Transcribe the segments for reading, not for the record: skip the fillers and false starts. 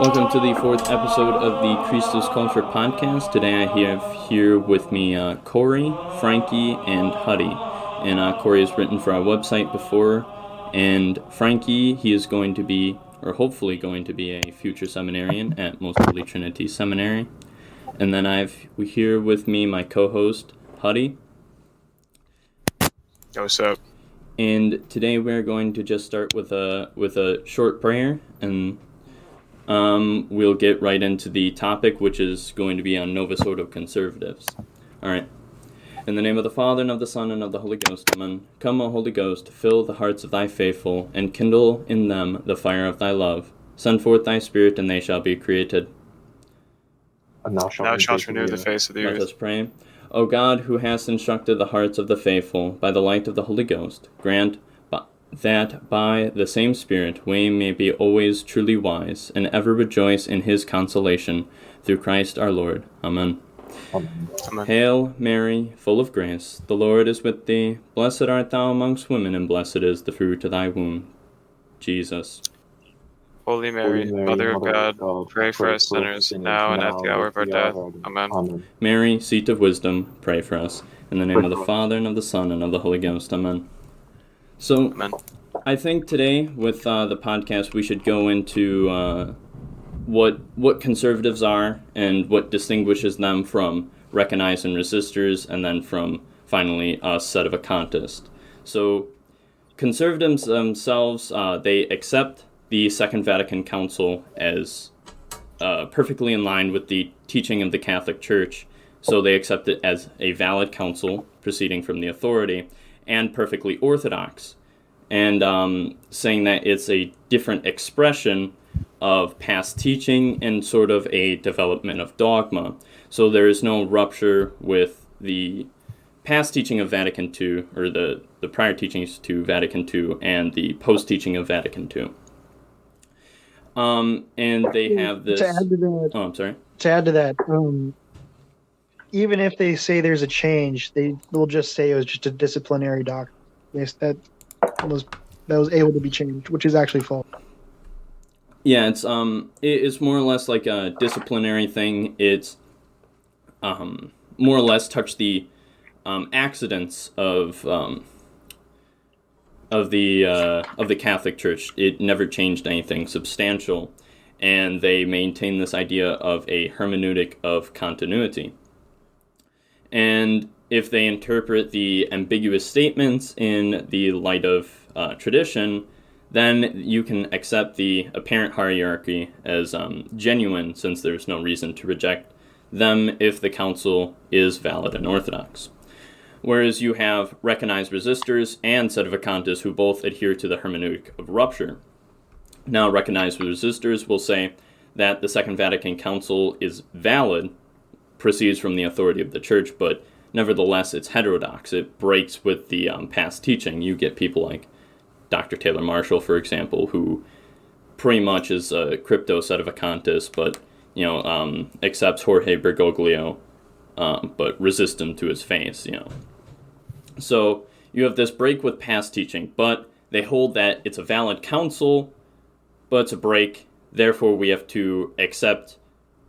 Welcome to the fourth episode of the Christos Culture Podcast. Today I have here with me Cory, Frankie, and Huddy. And Cory has written for our website before, and Frankie, he is going to be, or hopefully going to be, a future seminarian at Most Holy Trinity Seminary. And then I have here with me my co-host, Huddy. Yo, what's up? And today we're going to just start with a short prayer, and we'll get right into the topic, which is going to be on Novus Ordo conservatives. All right. In the name of the Father, and of the Son, and of the Holy Ghost, amen. Come, O Holy Ghost, fill the hearts of thy faithful, and kindle in them the fire of thy love. Send forth thy Spirit, and they shall be created. And thou shalt renew the face of the earth. Let us pray. O God, who hast instructed the hearts of the faithful by the light of the Holy Ghost, grant that by the same Spirit we may be always truly wise, and ever rejoice in his consolation, through Christ our Lord. Amen. Amen. Hail, Mary, full of grace, the Lord is with thee. Blessed art thou amongst women, and blessed is the fruit of thy womb, Jesus. Holy Mary, Mother of God, pray for us sinners, now and at the hour of our death. Amen. Mary, seat of wisdom, pray for us. In the name of the Father, and of the Son, and of the Holy Ghost. Amen. So, Amen. I think today, with the podcast, we should go into what conservatives are and what distinguishes them from recognizing resistors, and then from, finally, us, sedevacantists. So, conservatives themselves, they accept the Second Vatican Council as perfectly in line with the teaching of the Catholic Church. So they accept it as a valid council proceeding from the authority and perfectly orthodox, and saying that it's a different expression of past teaching and sort of a development of dogma. So there is no rupture with the past teaching of Vatican II, or the prior teachings to Vatican II, and the post-teaching of Vatican II. And they have this... To add to that, oh, I'm sorry. To add to that, even if they say there's a change, they'll just say it was just a disciplinary doctrine. Yes, that was able to be changed, which is actually false. Yeah, it's more or less like a disciplinary thing. It's more or less touch the accidents of the Catholic Church. It never changed anything substantial, and they maintain this idea of a hermeneutic of continuity. And if they interpret the ambiguous statements in the light of tradition, then you can accept the apparent hierarchy as genuine, since there's no reason to reject them if the council is valid and orthodox. Whereas you have recognized resistors and sedevacantists who both adhere to the hermeneutic of rupture. Now, recognized resistors will say that the Second Vatican Council is valid, proceeds from the authority of the Church, but nevertheless it's heterodox. It breaks with the past teaching. You get people like Dr. Taylor Marshall, for example, who pretty much is a crypto-sedevacantist, but accepts Jorge Bergoglio, but resists him to his face, So you have this break with past teaching, but they hold that it's a valid council, but it's a break. Therefore, we have to accept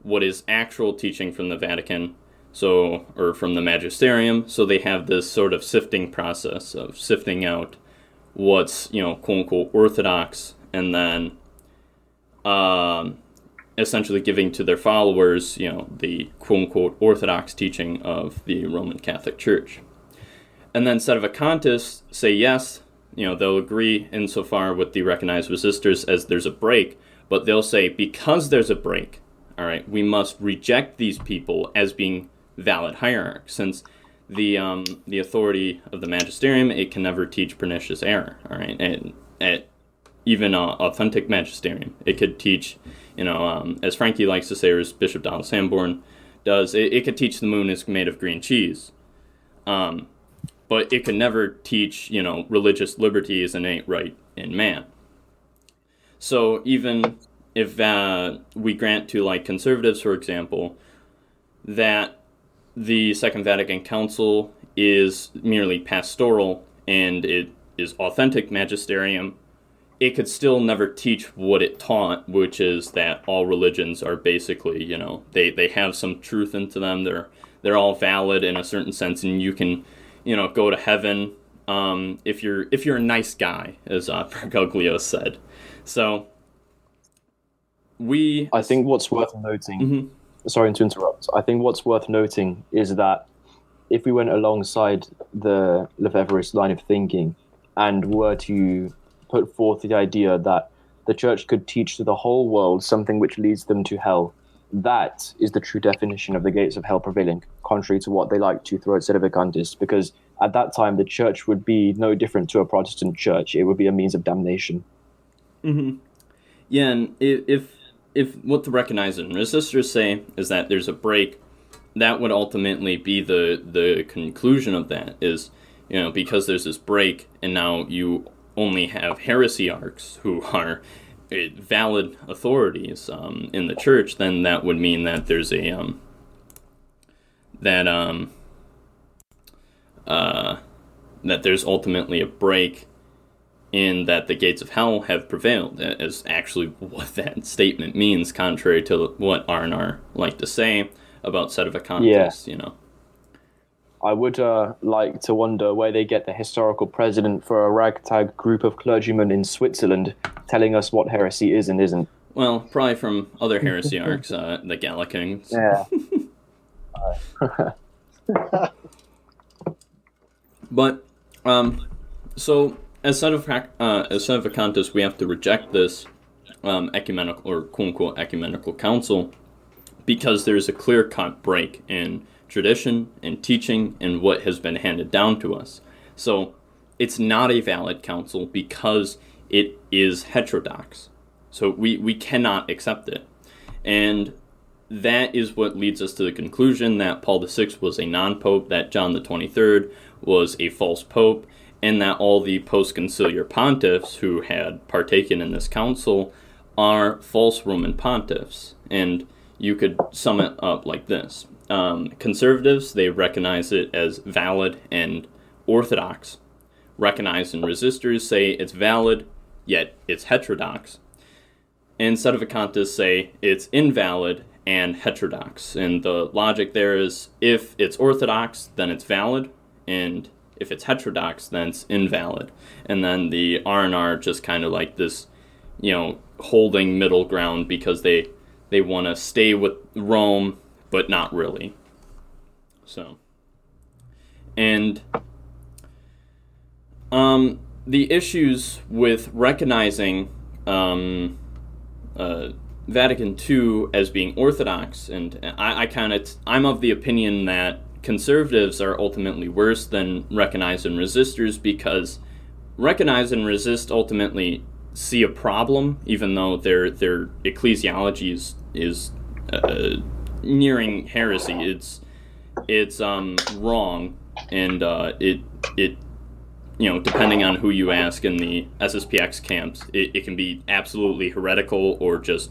what is actual teaching from the Vatican, or from the magisterium. So they have this sort of sifting process of sifting out what's, quote unquote, orthodox, and then essentially giving to their followers, the quote-unquote orthodox teaching of the Roman Catholic Church. And then sedevacantists say yes, they'll agree insofar with the recognized resistors as there's a break, but they'll say because there's a break, all right, we must reject these people as being valid hierarchs, since the authority of the magisterium, it can never teach pernicious error, all right, and even authentic magisterium, it could teach, as Frankie likes to say, or as Bishop Donald Sanborn does, it could teach the moon is made of green cheese. But it could never teach, religious liberty is an innate right in man. So even if we grant to, like, conservatives, for example, that the Second Vatican Council is merely pastoral and it is authentic magisterium, it could still never teach what it taught, which is that all religions are basically, they have some truth into them. They're all valid in a certain sense, and you can, go to heaven if you're a nice guy, as Bergoglio said. So I think what's worth noting. Mm-hmm. Sorry to interrupt. I think what's worth noting is that if we went alongside the Lefebvre's line of thinking and were to put forth the idea that the church could teach to the whole world something which leads them to hell, that is the true definition of the gates of hell prevailing, contrary to what they like to throw at Sedevacantists, because at that time the church would be no different to a Protestant church. It would be a means of damnation. Mm-hmm. Yeah, and if what the recognizers and resistors say is that there's a break, that would ultimately be the conclusion of that is, because there's this break, and now you only have heresiarchs who are valid authorities in the church, then that would mean that there's that there's ultimately a break in that the gates of hell have prevailed, as actually what that statement means, contrary to what R&R like to say about Sedevacantists, I would like to wonder where they get the historical precedent for a ragtag group of clergymen in Switzerland telling us what heresy is and isn't. Well, probably from other heresiarchs, the Gallicans. Yeah. But, so, as Sedevacantists, we have to reject this ecumenical, or quote-unquote ecumenical council, because there's a clear-cut break in tradition and teaching and what has been handed down to us. So it's not a valid council because it is heterodox. So we cannot accept it. And that is what leads us to the conclusion that Paul VI was a non-pope, that John the 23rd was a false pope, and that all the post-conciliar pontiffs who had partaken in this council are false Roman pontiffs. And you could sum it up like this. Conservatives, they recognize it as valid and orthodox. Recognized and resistors say it's valid, yet it's heterodox. And Sedevacantists say it's invalid and heterodox. And the logic there is, if it's orthodox, then it's valid, and if it's heterodox, then it's invalid. And then the R&R just kind of like this, holding middle ground, because they want to stay with Rome, but not really. So, and the issues with recognizing Vatican II as being orthodox, and I'm of the opinion that conservatives are ultimately worse than recognize and resistors, because recognize and resist ultimately see a problem, even though their ecclesiology is nearing heresy. It's wrong, and it depending on who you ask in the SSPX camps, it can be absolutely heretical or just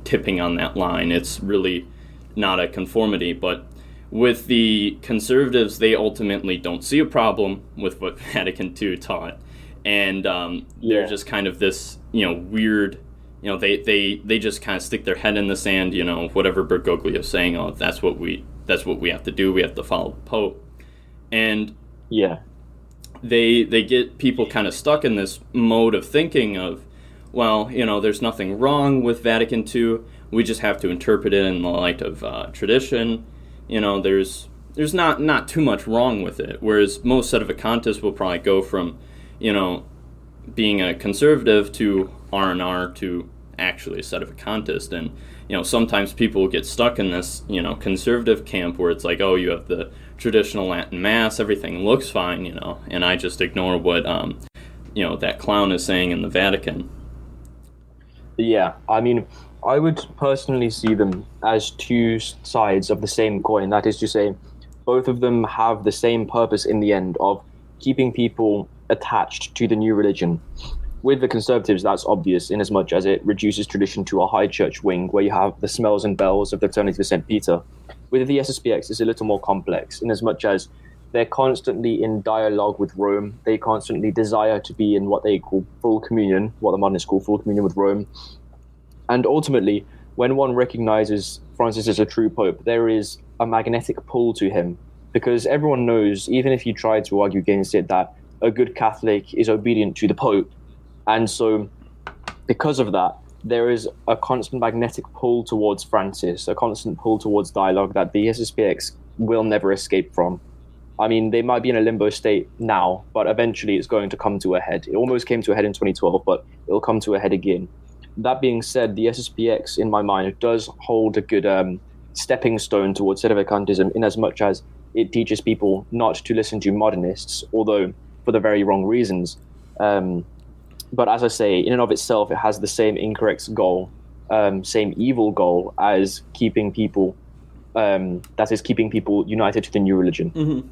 tipping on that line. It's really not a conformity. But with the conservatives, they ultimately don't see a problem with what Vatican II taught, and they're just kind of this weird. They just kind of stick their head in the sand. Whatever Bergoglio is saying, that's what we have to do. We have to follow the Pope, and they get people kind of stuck in this mode of thinking of, well, there's nothing wrong with Vatican II. We just have to interpret it in the light of tradition. There's not too much wrong with it. Whereas most Sedevacantists will probably go from, being a conservative to R&R to actually a Sedevacantist. And, sometimes people get stuck in this, conservative camp where it's like, oh, you have the traditional Latin Mass, everything looks fine, and I just ignore what, that clown is saying in the Vatican. Yeah, I mean, I would personally see them as two sides of the same coin. That is to say, both of them have the same purpose in the end of keeping people attached to the new religion. With the conservatives, that's obvious, in as much as it reduces tradition to a high church wing where you have the smells and bells of the eternity of St. Peter. With the SSPX, it's a little more complex, in as much as they're constantly in dialogue with Rome. They constantly desire to be in what they call full communion, what the modernists call full communion with Rome. And ultimately, when one recognizes Francis as a true pope, there is a magnetic pull to him, because everyone knows, even if you try to argue against it, that a good Catholic is obedient to the pope. And so, because of that, there is a constant magnetic pull towards Francis, a constant pull towards dialogue that the SSPX will never escape from. I mean, they might be in a limbo state now, but eventually it's going to come to a head. It almost came to a head in 2012, but it'll come to a head again. That being said, the SSPX, in my mind, does hold a good stepping stone towards sedevacantism, in as much as it teaches people not to listen to modernists, although for the very wrong reasons. But as I say, in and of itself, it has the same incorrect goal, same evil goal as keeping people, that is keeping people united to the new religion. Mm-hmm.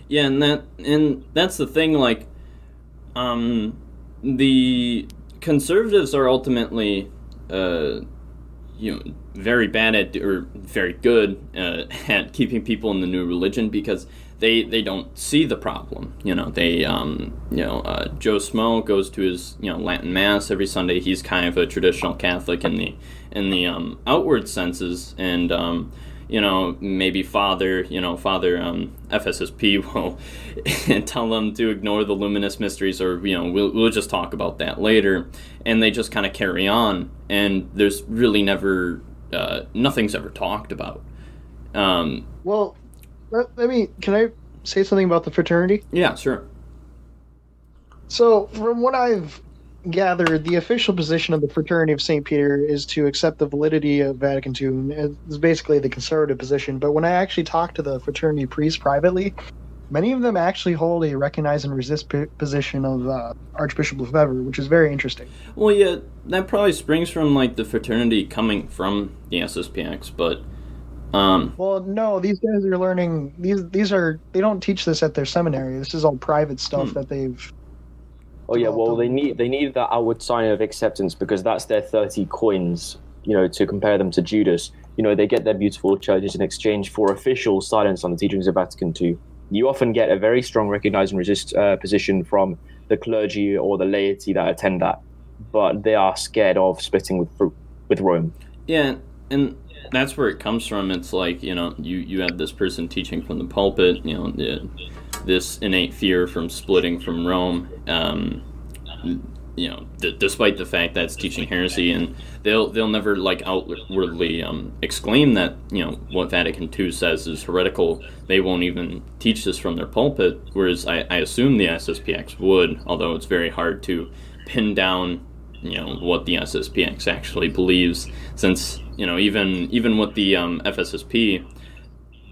Yeah, and that's the thing. Like, the conservatives are ultimately, very bad at, or very good at keeping people in the new religion, because they don't see the problem. Joe Smo goes to his Latin Mass every Sunday. He's kind of a traditional Catholic in the outward senses, and maybe Father FSSP will tell them to ignore the luminous mysteries, or we'll just talk about that later, and they just kind of carry on, and there's really never nothing's ever talked about. Well, can I say something about the fraternity? Yeah, sure. So, from what I've gathered, the official position of the Fraternity of St. Peter is to accept the validity of Vatican II. It's basically the conservative position. But when I actually talk to the fraternity priests privately, many of them actually hold a recognize and resist position of Archbishop Lefebvre, which is very interesting. Well, yeah, that probably springs from the fraternity coming from the SSPX, but well, no, these guys are learning. They don't teach this at their seminary. This is all private stuff that they've. Oh yeah, well they need that outward sign of acceptance, because that's their 30 coins, to compare them to Judas. They get their beautiful churches in exchange for official silence on the teachings of Vatican II. You often get a very strong recognize and resist position from the clergy or the laity that attend that, but they are scared of splitting with Rome. Yeah, and that's where it comes from. It's like, you have this person teaching from the pulpit, this innate fear from splitting from Rome, despite the fact that it's teaching heresy, and they'll never outwardly exclaim that what Vatican II says is heretical. They won't even teach this from their pulpit, whereas I assume the SSPX would, although it's very hard to pin down what the SSPX actually believes, since even with the FSSP,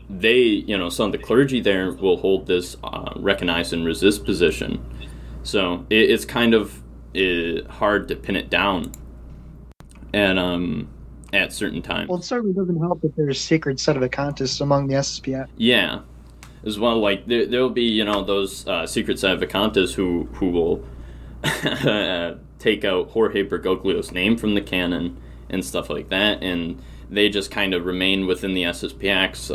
they, some of the clergy there will hold this recognize and resist position. So it's kind of hard to pin it down at certain times. Well, it certainly doesn't help that there's secret sedevacantists among the SSPX. Yeah. As well, there'll be, those secret sedevacantists who will take out Jorge Bergoglio's name from the canon and stuff like that, and they just kind of remain within the SSPX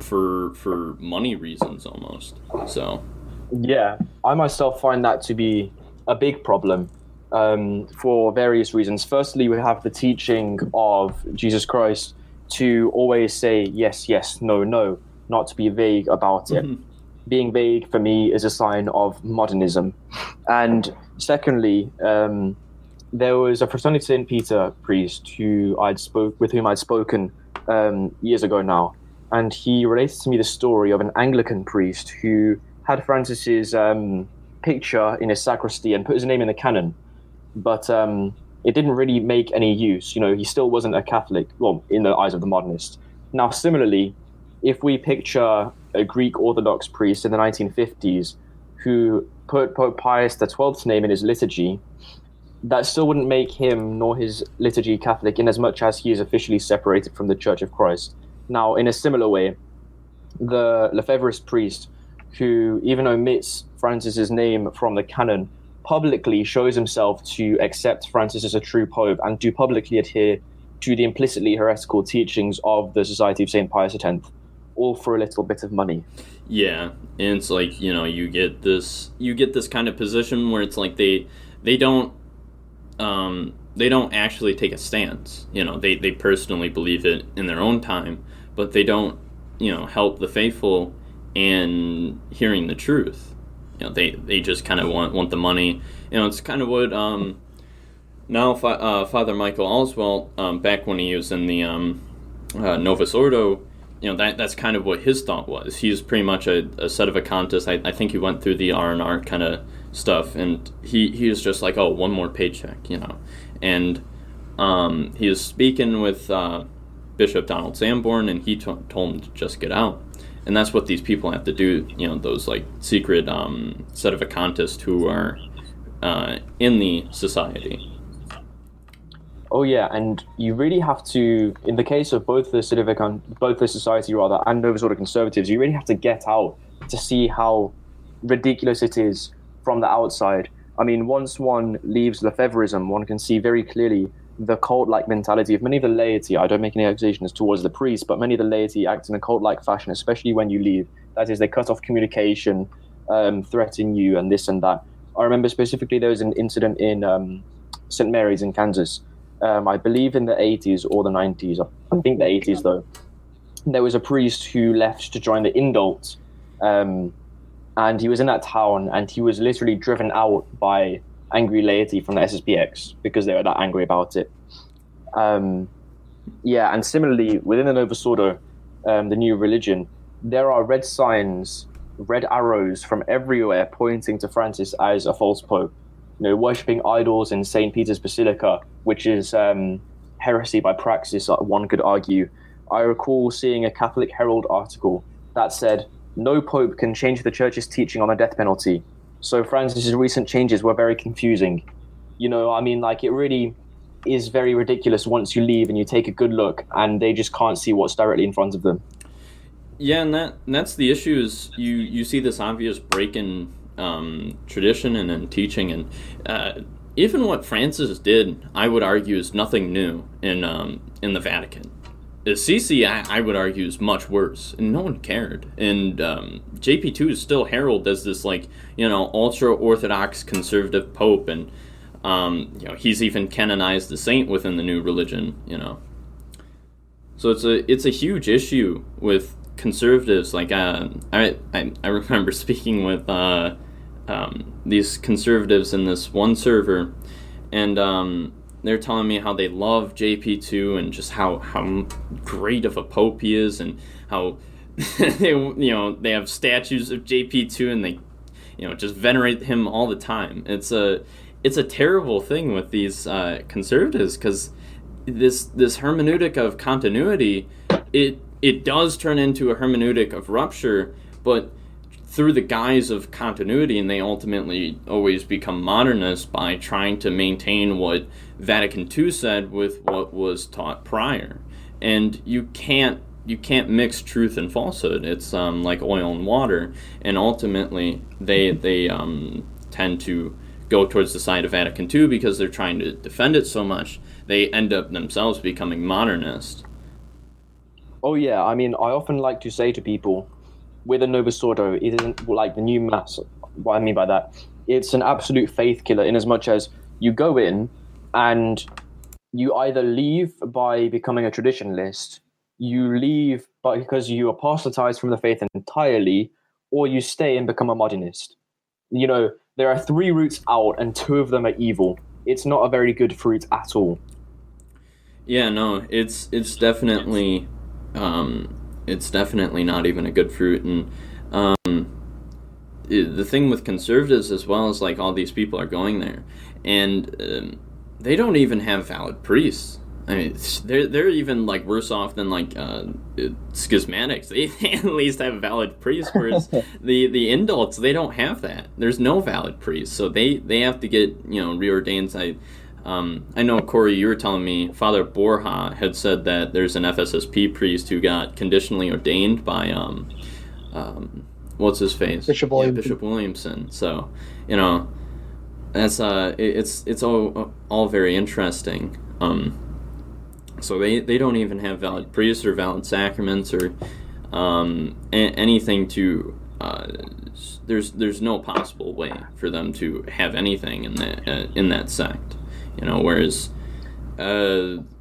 for money reasons almost. So, yeah, I myself find that to be a big problem for various reasons. Firstly, we have the teaching of Jesus Christ to always say yes, yes, no, no, not to be vague about it. Mm-hmm. Being vague for me is a sign of modernism. And secondly, there was a Fraternity of St. Peter priest with whom I'd spoken years ago now, and he related to me the story of an Anglican priest who had Francis's picture in his sacristy and put his name in the canon, but it didn't really make any use. He still wasn't a Catholic, well, in the eyes of the modernists. Now, similarly, if we picture a Greek Orthodox priest in the 1950s who put Pope Pius XII's name in his liturgy, that still wouldn't make him nor his liturgy Catholic, in as much as he is officially separated from the Church of Christ. Now, in a similar way, the Lefebvrist priest who even omits Francis's name from the canon publicly shows himself to accept Francis as a true pope and to publicly adhere to the implicitly heretical teachings of the Society of St. Pius X. all for a little bit of money. Yeah, and it's like, you get this kind of position where it's like they don't actually take a stance. They personally believe it in their own time, but they don't help the faithful in hearing the truth. They just kind of want the money. It's kind of what now Father Michael Oswalt, back when he was in the Novus Ordo, that's kind of what his thought was. He's pretty much a sedevacantist. I think he went through the R&R kind of stuff, and he was just like, oh, one more paycheck, and he was speaking with Bishop Donald Sanborn, and he told him to just get out. And that's what these people have to do, those like secret sedevacantists who are in the society. Oh yeah, and you really have to, in the case of both the society and Novus Ordo conservatives, you really have to get out to see how ridiculous it is from the outside. I mean, once one leaves Lefebvreism, one can see very clearly the cult-like mentality of many of the laity. I don't make any accusations towards the priests, but many of the laity act in a cult-like fashion, especially when you leave. That is, they cut off communication, threaten you, and this and that. I remember specifically there was an incident in St. Mary's in Kansas. I believe in the 80s or the 90s. I think the 80s, though. There was a priest who left to join the Indults, and he was in that town, and he was literally driven out by angry laity from the SSPX because they were that angry about it. And similarly, within the Novus Ordo, the new religion, there are red signs, red arrows from everywhere pointing to Francis as a false pope. Worshipping idols in St. Peter's Basilica, which is heresy by praxis, one could argue. I recall seeing a Catholic Herald article that said, no pope can change the church's teaching on the death penalty. So Francis's recent changes were very confusing. It really is very ridiculous once you leave and you take a good look and they just can't see what's directly in front of them. Yeah, and that's the issue is you see this obvious break in tradition and in teaching, and even what Francis did, I would argue, is nothing new in the Vatican. Assisi, I would argue, is much worse, and no one cared. And JP2 is still heralded as this ultra-orthodox conservative pope, and he's even canonized a saint within the new religion. So it's a huge issue with conservatives. Like I remember speaking with these conservatives in this one server, and they're telling me how they love JP2 and just how great of a pope he is, and how they have statues of JP2 and they just venerate him all the time. It's a terrible thing with these conservatives, because this hermeneutic of continuity, it does turn into a hermeneutic of rupture, but through the guise of continuity, and they ultimately always become modernists by trying to maintain what Vatican II said with what was taught prior. And you can't mix truth and falsehood. It's like oil and water, and ultimately they tend to go towards the side of Vatican II because they're trying to defend it so much. They end up themselves becoming modernist. Oh yeah, I often like to say to people, with a Novus Ordo, it isn't like the new Mass. What I mean by that, it's an absolute faith killer, in as much as you go in and you either leave by becoming a traditionalist, you leave because you apostatize from the faith entirely, or you stay and become a modernist. There are 3 routes out, and 2 of them are evil. It's not a very good fruit at all. Yeah, no, it's definitely not even a good fruit. And the thing with conservatives as well is, like, all these people are going there, and they don't even have valid priests. I mean, they're even like worse off than like schismatics. They at least have valid priests, whereas the Indults, they don't have that. There's no valid priests, so they have to get reordained. I know, Cory, you were telling me Father Borja had said that there's an FSSP priest who got conditionally ordained by what's his face? Bishop Williamson. Yeah, Bishop Williamson. So that's it's all very interesting. So they don't even have valid priests or valid sacraments, or anything to. There's no possible way for them to have anything in that sect, Whereas,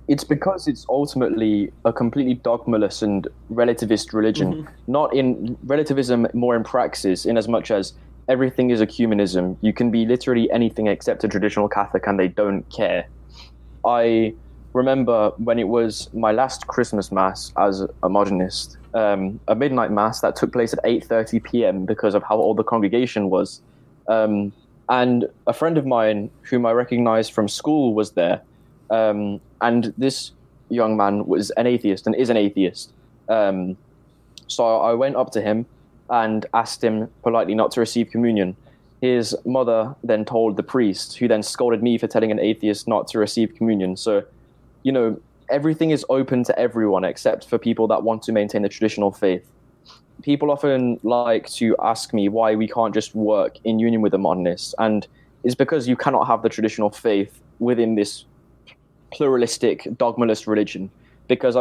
it's because it's ultimately a completely dogmaless and relativist religion, not in relativism, more in praxis, in as much as everything is ecumenism. You can be literally anything except a traditional Catholic, and they don't care. I remember when it was my last Christmas Mass as a modernist, a midnight Mass that took place at 8:30 p.m. because of how old the congregation was. And a friend of mine, whom I recognized from school, was there. And this young man was an atheist and is an atheist. So I went up to him and asked him politely not to receive communion. His mother then told the priest, who then scolded me for telling an atheist not to receive communion. So, everything is open to everyone except for people that want to maintain the traditional faith. People often like to ask me why we can't just work in union with the modernists, and it's because you cannot have the traditional faith within this pluralistic, dogmalist religion. Because,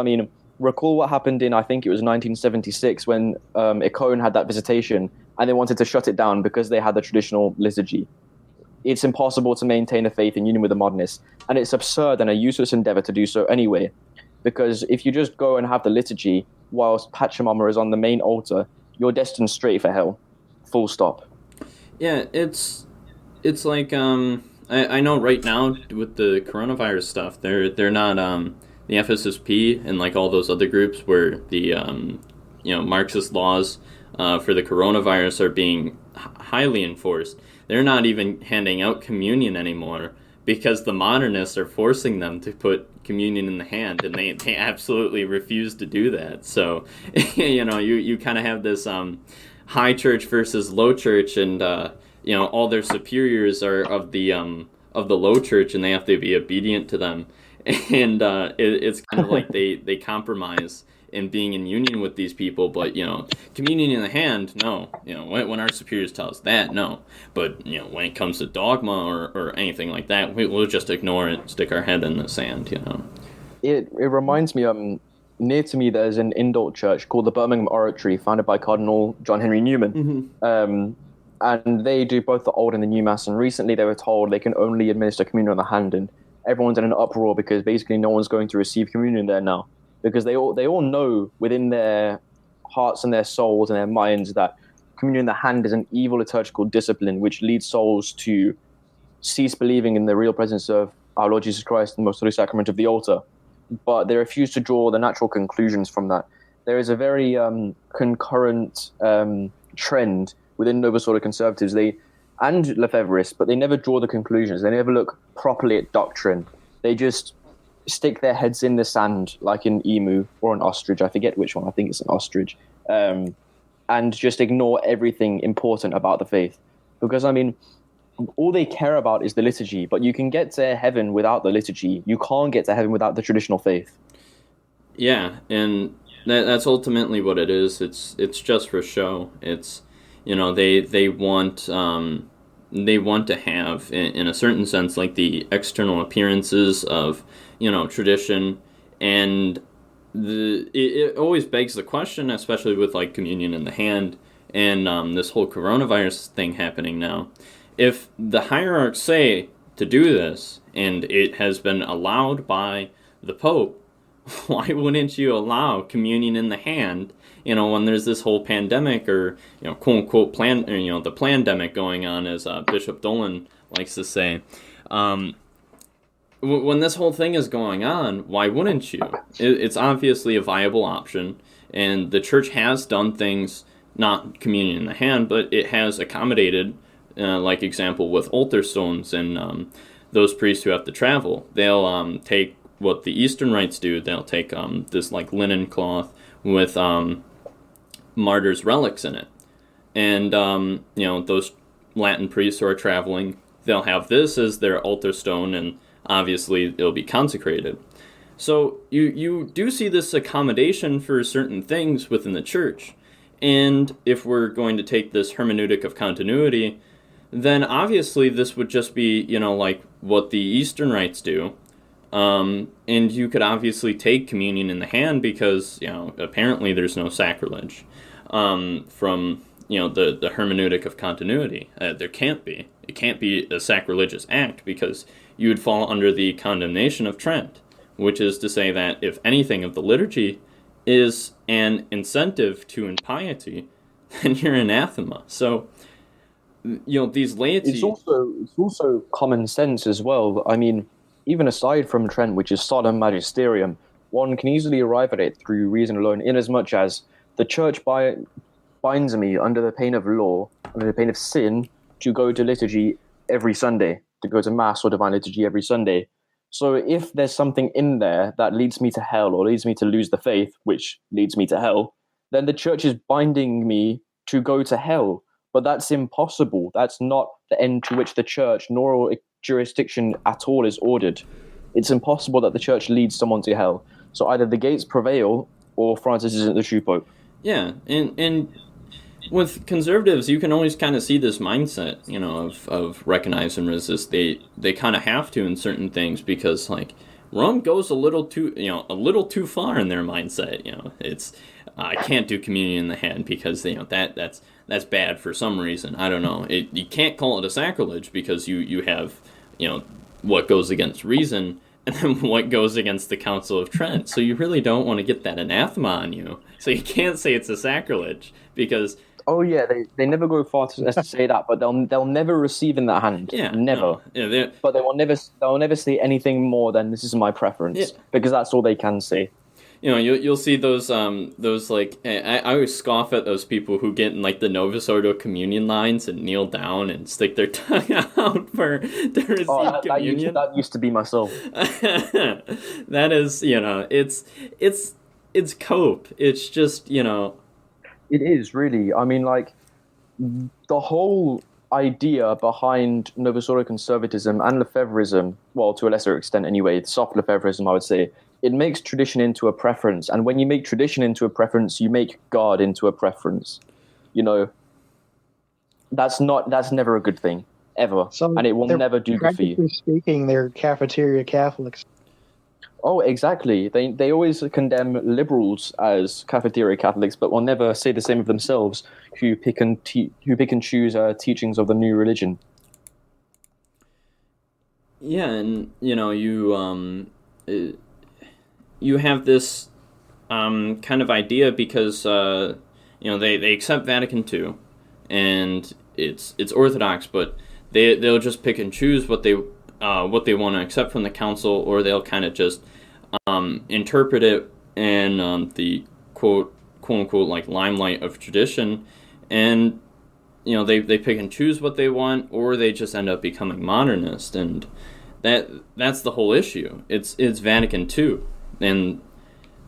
recall what happened in, I think it was 1976, when Icone had that visitation, and they wanted to shut it down because they had the traditional liturgy. It's impossible to maintain a faith in union with the modernists, and it's absurd and a useless endeavor to do so anyway, because if you just go and have the liturgy whilst Pachamama is on the main altar, you're destined straight for hell. Full stop. Yeah, it's like, I know right now with the coronavirus stuff, they're not, the FSSP and like all those other groups where the, Marxist laws for the coronavirus are being highly enforced. They're not even handing out communion anymore because the modernists are forcing them to put communion in the hand, and they absolutely refuse to do that. So, you kind of have this high church versus low church, and all their superiors are of the low church, and they have to be obedient to them. And it's kind of like they compromise in being in union with these people, but communion in the hand, no. When our superiors tell us that, no. But when it comes to dogma or anything like that, we'll just ignore it, stick our head in the sand. It reminds me, near to me there's an Indult church called the Birmingham Oratory, founded by Cardinal John Henry Newman. And they do both the old and the new mass. And recently they were told they can only administer communion on the hand, and everyone's in an uproar because basically no one's going to receive communion there now. Because they all know within their hearts and their souls and their minds that communion in the hand is an evil liturgical discipline which leads souls to cease believing in the real presence of our Lord Jesus Christ in the most holy sacrament of the altar. But they refuse to draw the natural conclusions from that. There is a very concurrent trend within Novus Ordo conservatives and Lefebvrists, but they never draw the conclusions. They never look properly at doctrine. They just stick their heads in the sand like an emu or an ostrich. I forget which one. I think it's an ostrich. And just ignore everything important about the faith. Because, all they care about is the liturgy, but you can get to heaven without the liturgy. You can't get to heaven without the traditional faith. Yeah, and that's ultimately what it is. It's just for show. It's, they want to have, in a certain sense, like the external appearances of, tradition, and it always begs the question, especially with like communion in the hand and this whole coronavirus thing happening now. If the hierarchs say to do this, and it has been allowed by the Pope, why wouldn't you allow communion in the hand? When there's this whole pandemic, or quote unquote the plandemic going on, as Bishop Dolan likes to say. When this whole thing is going on, why wouldn't you? It's obviously a viable option, and the church has done things, not communion in the hand, but it has accommodated, like example with altar stones and those priests who have to travel. They'll take what the Eastern rites do. They'll take this like linen cloth with martyrs' relics in it, and those Latin priests who are traveling, they'll have this as their altar stone, and obviously it'll be consecrated. So you do see this accommodation for certain things within the church. And if we're going to take this hermeneutic of continuity, then obviously this would just be, like what the Eastern rites do. And you could obviously take communion in the hand because, apparently there's no sacrilege from, the hermeneutic of continuity. There can't be. It can't be a sacrilegious act because you would fall under the condemnation of Trent, which is to say that if anything of the liturgy is an incentive to impiety, then you're anathema. So, these laity... It's also common sense as well. I mean, even aside from Trent, which is solemn magisterium, one can easily arrive at it through reason alone, inasmuch as the church binds me under the pain of law, under the pain of sin, to go to liturgy every Sunday, to go to Mass or Divine Liturgy every Sunday. So if there's something in there that leads me to hell or leads me to lose the faith, which leads me to hell, then the church is binding me to go to hell. But that's impossible. That's not the end to which the church nor jurisdiction at all is ordered. It's impossible that the church leads someone to hell. So either the gates prevail or Francis isn't the true pope. Yeah, and with conservatives, you can always kind of see this mindset, of recognize and resist. They kind of have to in certain things because, Rome goes a little too far in their mindset. It's I can't do communion in the hand because that's bad for some reason. I don't know. You can't call it a sacrilege because you have what goes against reason and then what goes against the Council of Trent. So you really don't want to get that anathema on you. So you can't say it's a sacrilege because... Oh yeah, they never go far as to say that, but they'll never receive in that hand. Yeah, never. No. Yeah, but they'll never say anything more than this is my preference because that's all they can say. You'll see those I always scoff at those people who get in the Novus Ordo communion lines and kneel down and stick their tongue out to receive communion. That used to be myself. That is, it's cope. It's just, It is, really. I mean, the whole idea behind Novus Ordo conservatism and Lefebvreism, well, to a lesser extent anyway, soft Lefebvreism, I would say, it makes tradition into a preference. And when you make tradition into a preference, you make God into a preference. That's never a good thing, ever. And it will never do good for you. Practically speaking, they're cafeteria Catholics. Oh, exactly. They always condemn liberals as cafeteria Catholics, but will never say the same of themselves, who pick and choose teachings of the new religion. Yeah, and you have this kind of idea because they accept Vatican II, and it's Orthodox, but they'll just pick and choose what they want to accept from the council, or they'll kind of just interpret it in the quote unquote limelight of tradition, and they pick and choose what they want, or they just end up becoming modernist, and that's the whole issue. It's Vatican II, and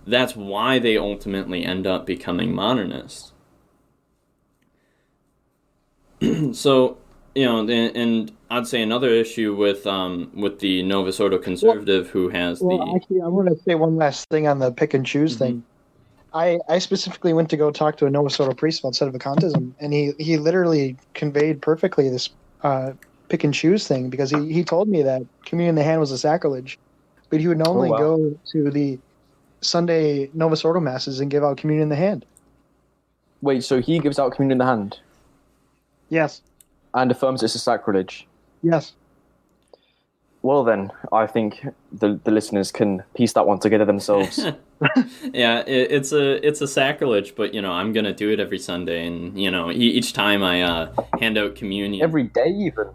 that's why they ultimately end up becoming modernist. So, and I'd say another issue with the Novus Ordo conservative who has actually, I want to say one last thing on the pick and choose thing. I specifically went to go talk to a Novus Ordo priest about sedevacantism, and he literally conveyed perfectly this pick and choose thing, because he told me that communion in the hand was a sacrilege, but he would normally go to the Sunday Novus Ordo masses and give out communion in the hand. Wait, so he gives out communion in the hand? Yes. And affirms it's a sacrilege? Yes. Well then, I think the listeners can piece that one together themselves. Yeah, it's a sacrilege, but I'm gonna do it every Sunday, and each time I hand out communion. Every day, even.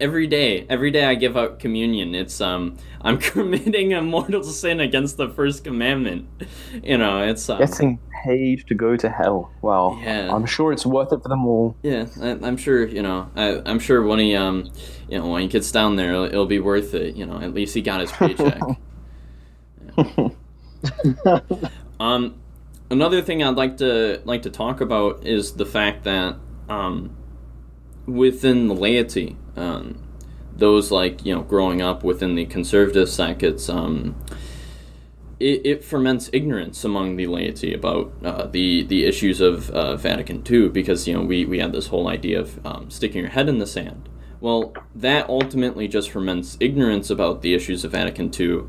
Every day I give out communion. It's I'm committing a mortal sin against the first commandment. It's getting paid to go to hell. Wow. Yeah. I'm sure it's worth it for them all. Yeah, I'm sure. I'm sure when he gets down there, it'll be worth it. At least he got his paycheck. Another thing I'd like to talk about is the fact that within the laity, those growing up within the conservative circuits, it ferments ignorance among the laity about the issues of Vatican II, because we had this whole idea of sticking your head in the sand. Well, that ultimately just ferments ignorance about the issues of Vatican II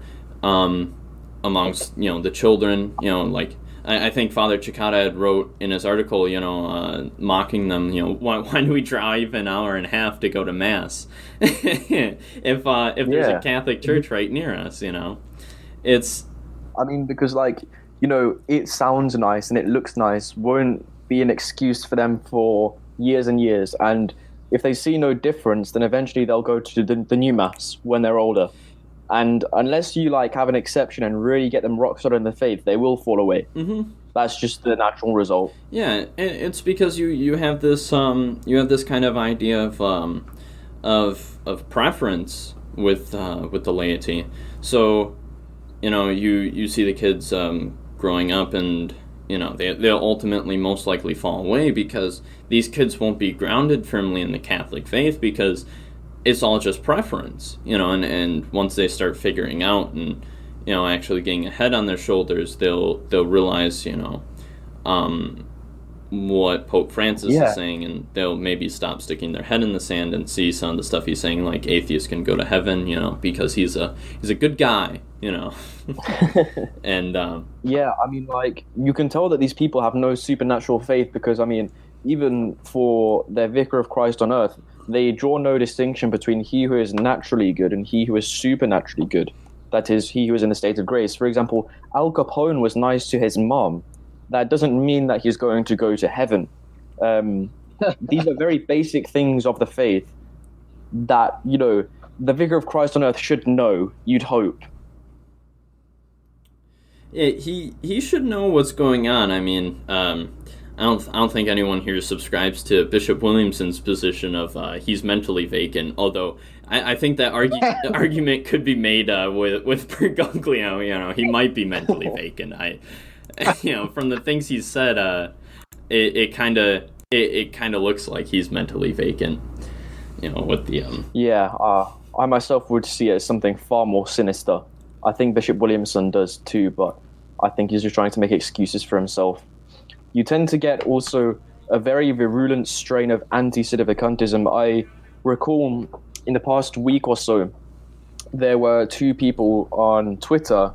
amongst, the children, like, I think Father Cicada had wrote in his article, mocking them, why do we drive an hour and a half to go to Mass if there's a Catholic church right near us, It's... I mean, because, it sounds nice and it looks nice, won't be an excuse for them for years and years. And if they see no difference, then eventually they'll go to the new Mass when they're older. And unless you have an exception and really get them rock solid in the faith, they will fall away. Mm-hmm. That's just the natural result. Yeah, it's because you have this kind of idea of preference with the laity. So, you see the kids growing up, and they'll ultimately most likely fall away because these kids won't be grounded firmly in the Catholic faith because it's all just preference, and once they start figuring out and, actually getting a head on their shoulders, they'll realize, what Pope Francis is saying, and they'll maybe stop sticking their head in the sand and see some of the stuff he's saying, like atheists can go to heaven, because he's a good guy, and you can tell that these people have no supernatural faith because, even for their vicar of Christ on earth, they draw no distinction between he who is naturally good and he who is supernaturally good. That is, he who is in a state of grace. For example, Al Capone was nice to his mom. That doesn't mean that he's going to go to heaven. These are very basic things of the faith that, the vicar of Christ on earth should know, you'd hope. Yeah, he should know what's going on. I don't think anyone here subscribes to Bishop Williamson's position of he's mentally vacant. Although I think that argument could be made with Bergoglio. He might be mentally vacant. From the things he's said, it kind of looks like he's mentally vacant. With the I myself would see it as something far more sinister. I think Bishop Williamson does too, but I think he's just trying to make excuses for himself. You tend to get also a very virulent strain of anti-sedevacantism. I recall in the past week or so, there were two people on Twitter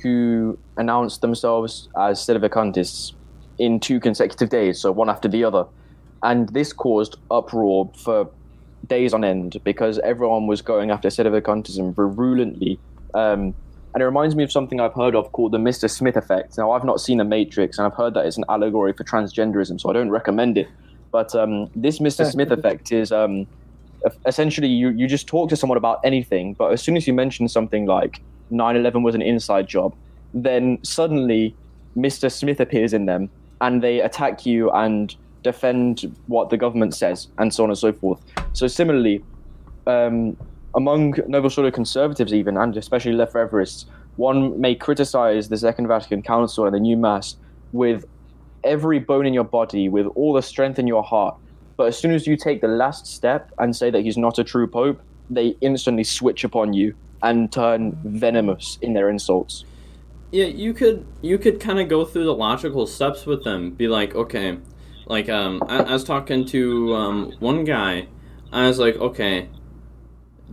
who announced themselves as sedevacantists in 2 consecutive days, so one after the other. And this caused uproar for days on end because everyone was going after sedevacantism virulently. And it reminds me of something I've heard of called the Mr. Smith effect. Now, I've not seen The Matrix, and I've heard that it's an allegory for transgenderism, so I don't recommend it. But this Mr. Smith effect is essentially you just talk to someone about anything, but as soon as you mention something like 9/11 was an inside job, then suddenly Mr. Smith appears in them, and they attack you and defend what the government says, and so on and so forth. So similarly, among Novus Ordo conservatives even, and especially Lefebvrists, one may criticize the Second Vatican Council and the new Mass with every bone in your body, with all the strength in your heart. But as soon as you take the last step and say that he's not a true pope, they instantly switch upon you and turn venomous in their insults. Yeah, you could kind of go through the logical steps with them. Be like, okay, I was talking to one guy. I was like, okay,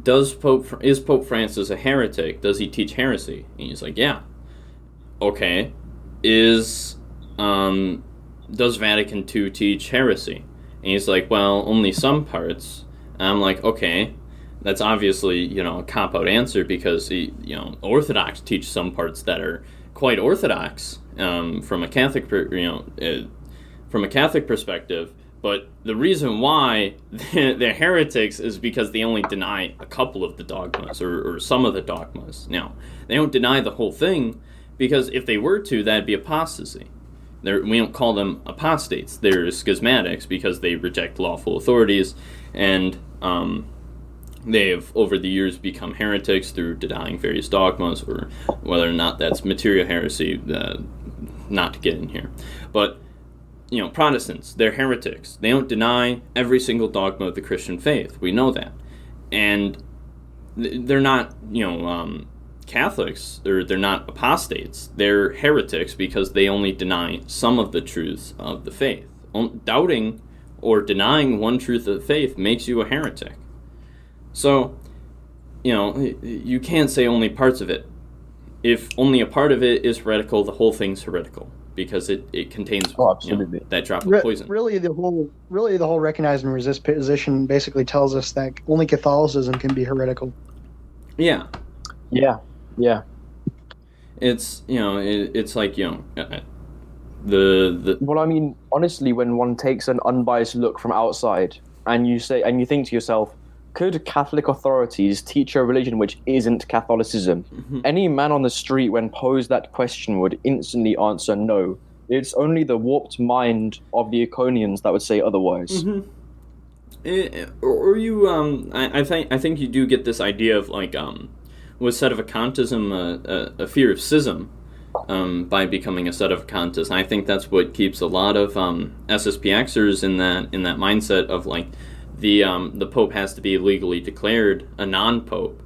is Pope Francis a heretic? Does he teach heresy? And he's like, yeah. Okay, does Vatican II teach heresy? And he's like, well, only some parts. And I'm like, okay, that's obviously, a cop-out answer because, Orthodox teach some parts that are quite orthodox from a Catholic, from a Catholic perspective. But the reason why they're heretics is because they only deny a couple of the dogmas or some of the dogmas. Now, they don't deny the whole thing because if they were to, that'd be apostasy. We don't call them apostates. They're schismatics because they reject lawful authorities, and they have, over the years, become heretics through denying various dogmas, or whether or not that's material heresy, not to get in here. But, Protestants, they're heretics. They don't deny every single dogma of the Christian faith. We know that. And they're not, Catholics, they're not apostates. They're heretics because they only deny some of the truths of the faith. Doubting or denying one truth of the faith makes you a heretic. So, you can't say only parts of it. If only a part of it is heretical, the whole thing's heretical because it contains that drop of poison. Really, the whole recognize and resist position basically tells us that only Catholicism can be heretical. Yeah. Yeah. It's it's like Well, I mean, honestly, when one takes an unbiased look from outside and you think to yourself, could Catholic authorities teach a religion which isn't Catholicism? Mm-hmm. Any man on the street, when posed that question, would instantly answer no. It's only the warped mind of the Iconians that would say otherwise. Mm-hmm. I think you do get this idea of like was Sedevacantism a fear of schism by becoming a Sedevacantist. And I think that's what keeps a lot of SSPXers in that mindset of like the Pope has to be legally declared a non-Pope.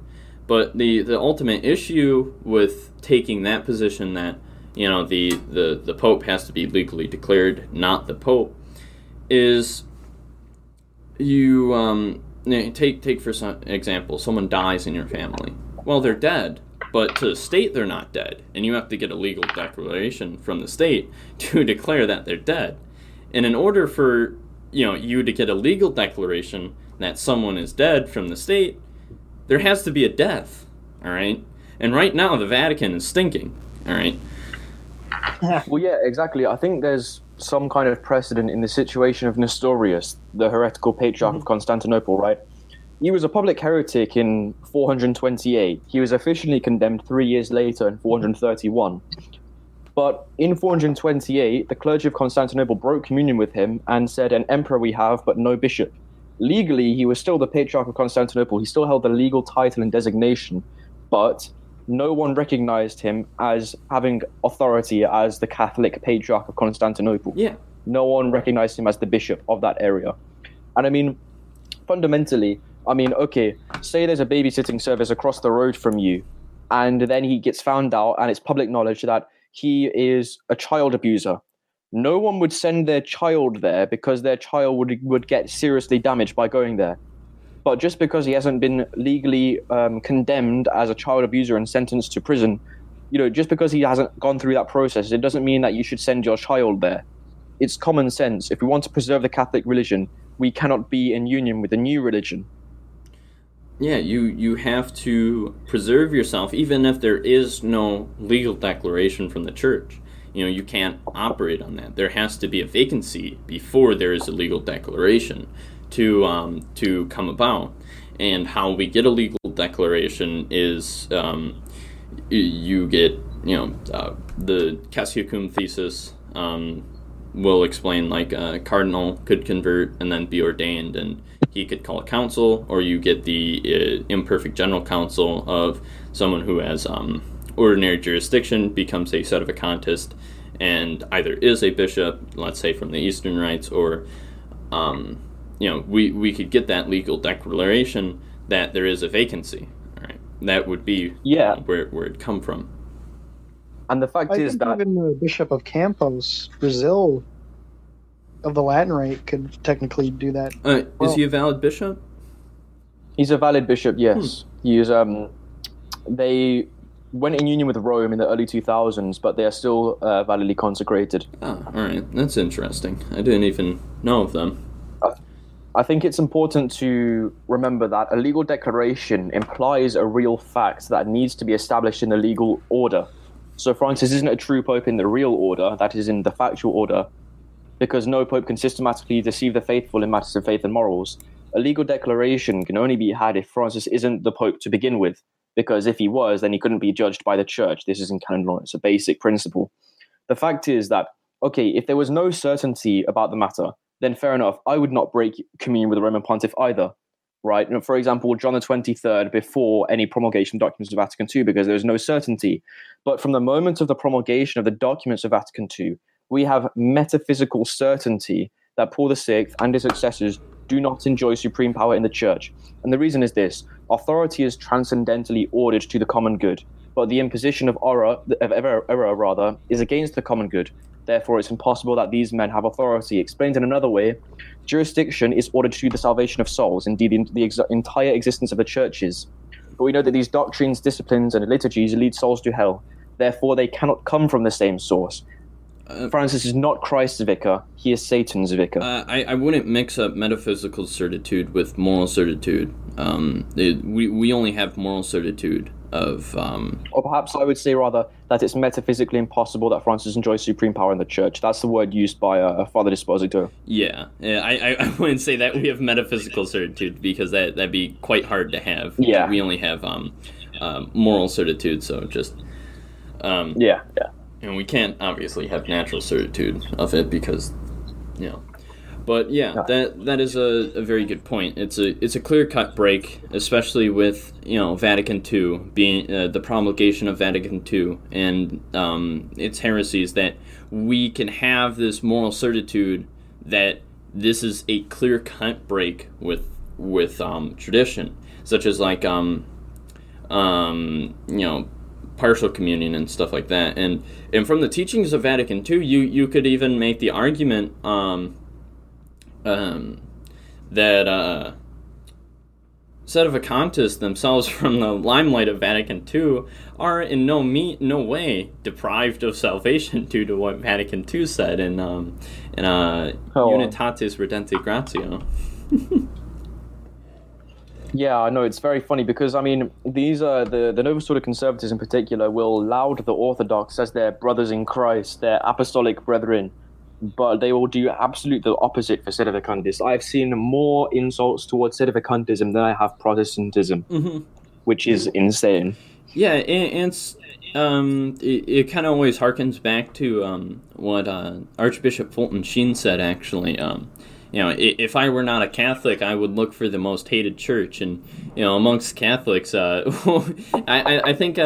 But the ultimate issue with taking that position that the Pope has to be legally declared not the Pope is you take for some example, someone dies in your family. Well, they're dead, but to the state they're not dead, and you have to get a legal declaration from the state to declare that they're dead. And in order for you to get a legal declaration that someone is dead from the state, there has to be a death, all right? And right now the Vatican is stinking, all right? Well, yeah, exactly. I think there's some kind of precedent in the situation of Nestorius, the heretical patriarch of Constantinople, right? He was a public heretic in 428. He was officially condemned 3 years later in 431. But in 428, the clergy of Constantinople broke communion with him and said, "An emperor we have, but no bishop." Legally, he was still the Patriarch of Constantinople. He still held the legal title and designation, but no one recognized him as having authority as the Catholic Patriarch of Constantinople. Yeah. No one recognized him as the bishop of that area. And I mean, fundamentally, okay, say there's a babysitting service across the road from you, and then he gets found out, and it's public knowledge that he is a child abuser. No one would send their child there because their child would get seriously damaged by going there. But just because he hasn't been legally condemned as a child abuser and sentenced to prison, just because he hasn't gone through that process, it doesn't mean that you should send your child there. It's common sense. If we want to preserve the Catholic religion, we cannot be in union with a new religion. Yeah, you have to preserve yourself, even if there is no legal declaration from the church. You can't operate on that. There has to be a vacancy before there is a legal declaration to come about. And how we get a legal declaration is you get the Cassiacum thesis will explain like a cardinal could convert and then be ordained, and he could call a council, or you get the imperfect general council of someone who has ordinary jurisdiction becomes a Sedevacantist and either is a bishop, let's say from the Eastern Rites, or we could get that legal declaration that there is a vacancy. All right, that would be where it'd come from. And the fact is that even the Bishop of Campos, Brazil, of the Latin Rite, could technically do that. Is he a valid bishop? He's a valid bishop, yes. He is. They went in union with Rome in the early 2000s, but they are still validly consecrated. Oh, all right. That's interesting. I didn't even know of them. I think it's important to remember that a legal declaration implies a real fact that needs to be established in the legal order. So Francis isn't a true pope in the real order, that is in the factual order, because no pope can systematically deceive the faithful in matters of faith and morals. A legal declaration can only be had if Francis isn't the pope to begin with, because if he was, then he couldn't be judged by the church. This is in canon law. It's a basic principle. The fact is that, okay, if there was no certainty about the matter, then fair enough, I would not break communion with the Roman Pontiff either, right? For example, John the 23rd, before any promulgation documents of Vatican II, because there was no certainty. But from the moment of the promulgation of the documents of Vatican II, we have metaphysical certainty that Paul VI and his successors do not enjoy supreme power in the church. And the reason is this: authority is transcendentally ordered to the common good, but the imposition of error is against the common good. Therefore, it's impossible that these men have authority. Explained in another way, jurisdiction is ordered to the salvation of souls, indeed the entire existence of the churches. But we know that these doctrines, disciplines, and liturgies lead souls to hell. Therefore, they cannot come from the same source. Francis is not Christ's vicar, he is Satan's vicar. I wouldn't mix up metaphysical certitude with moral certitude. We only have moral certitude of... Or perhaps I would say rather that it's metaphysically impossible that Francis enjoys supreme power in the church. That's the word used by Father Disposito. Yeah, I wouldn't say that we have metaphysical certitude, because that'd be quite hard to have. Yeah. We only have moral certitude, so just... Yeah. And we can't obviously have natural certitude of it because, But yeah, that is a very good point. It's a clear-cut break, especially with Vatican II being the promulgation of Vatican II and its heresies, that we can have this moral certitude that this is a clear-cut break with tradition, such as like partial communion and stuff like that, and from the teachings of Vatican II, you could even make the argument that Sedevacantists themselves, from the limelight of Vatican II, are in no way deprived of salvation due to what Vatican II said in Unitatis Redempti Gratio. Yeah, I know, it's very funny because, I mean, these the Novus Ordo conservatives in particular will laud the Orthodox as their brothers in Christ, their apostolic brethren, but they will do absolute the opposite for Sedevacantists. I've seen more insults towards Sedevacantism than I have Protestantism, which is insane. Yeah, and it kind of always harkens back to what Archbishop Fulton Sheen said, actually. If I were not a Catholic, I would look for the most hated church, and amongst Catholics, I think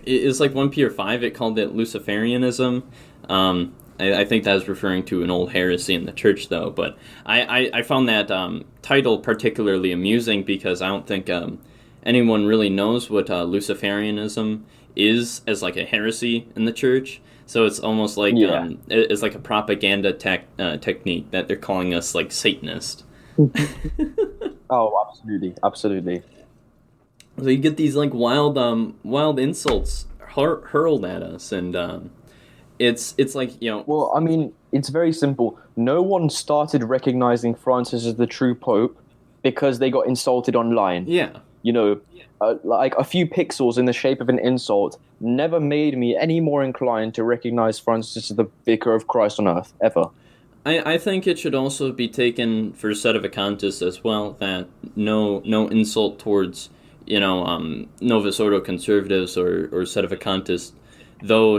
it's like 1 Peter 5. It called it Luciferianism. I think that was referring to an old heresy in the church, though. But I found that title particularly amusing because I don't think anyone really knows what Luciferianism is as like a heresy in the church. So it's almost like it's like a propaganda technique that they're calling us like Satanist. Oh, absolutely. So you get these like wild insults hurled at us, and it's like Well, I mean, it's very simple. No one started recognizing Francis as the true pope because they got insulted online. Yeah. Like a few pixels in the shape of an insult never made me any more inclined to recognize Francis as the vicar of Christ on earth, ever. I think it should also be taken for Sedevacantists as well that no insult towards Novus Ordo conservatives or Sedevacantists, though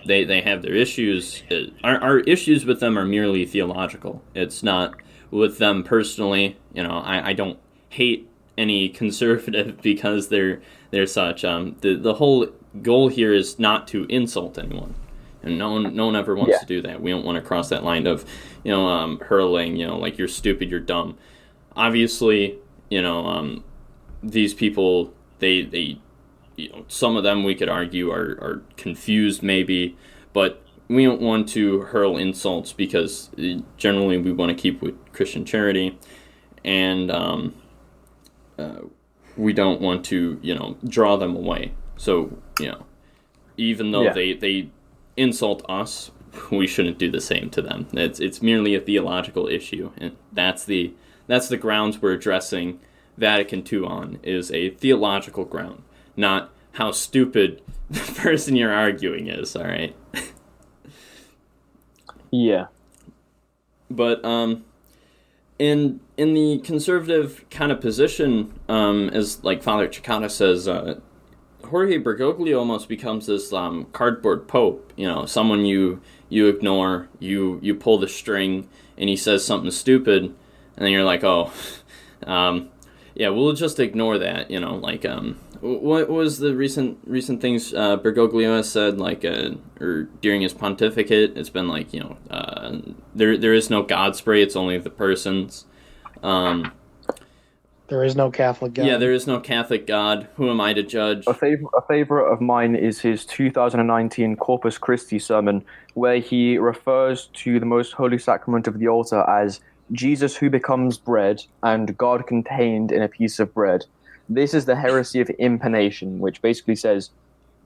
they have their issues. Our issues with them are merely theological. It's not with them personally. I don't hate any conservative because they're such. The whole goal here is not to insult anyone, and no one ever wants to do that. We don't want to cross that line of hurling, like you're stupid, you're dumb. Obviously, these people, they some of them we could argue are confused maybe, but we don't want to hurl insults because generally we want to keep with Christian charity, and we don't want to, draw them away. So, even though they insult us, we shouldn't do the same to them. It's merely a theological issue, and that's the grounds we're addressing Vatican II on, is a theological ground, not how stupid the person you're arguing is, all right? Yeah. But, in the conservative kind of position, as like Father Cicada says, Jorge Bergoglio almost becomes this cardboard pope. Someone you ignore, you pull the string, and he says something stupid, and then you're like, oh, we'll just ignore that. What was the recent things Bergoglio has said, or during his pontificate? It's been like, there is no God spray, it's only the persons. There There is no Catholic God. Yeah, there is no Catholic God. Who am I to judge? A favorite of mine is his 2019 Corpus Christi sermon, where he refers to the most holy sacrament of the altar as Jesus who becomes bread and God contained in a piece of bread. This is the heresy of impanation, which basically says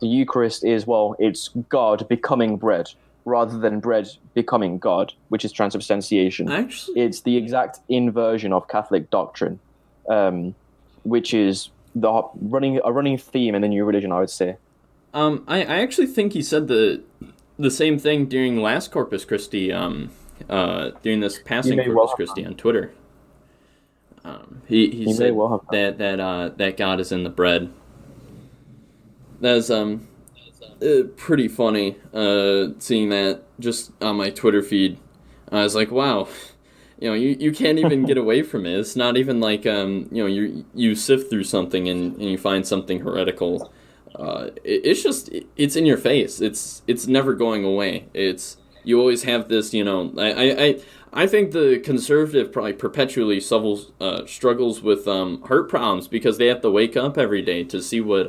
the Eucharist is, well, it's God becoming bread, rather than bread becoming God, which is transubstantiation. Actually, it's the exact inversion of Catholic doctrine, which is a running theme in the new religion, I would say. I actually think he said the same thing during last Corpus Christi, during this passing Corpus Christi on Twitter. He said that God is in the bread. That's pretty funny, seeing that just on my Twitter feed. I was like, wow, you can't even get away from it. It's not even like, you sift through something and you find something heretical. It's in your face. It's never going away. You always have this, I think the conservative probably perpetually struggles with heart problems because they have to wake up every day to see what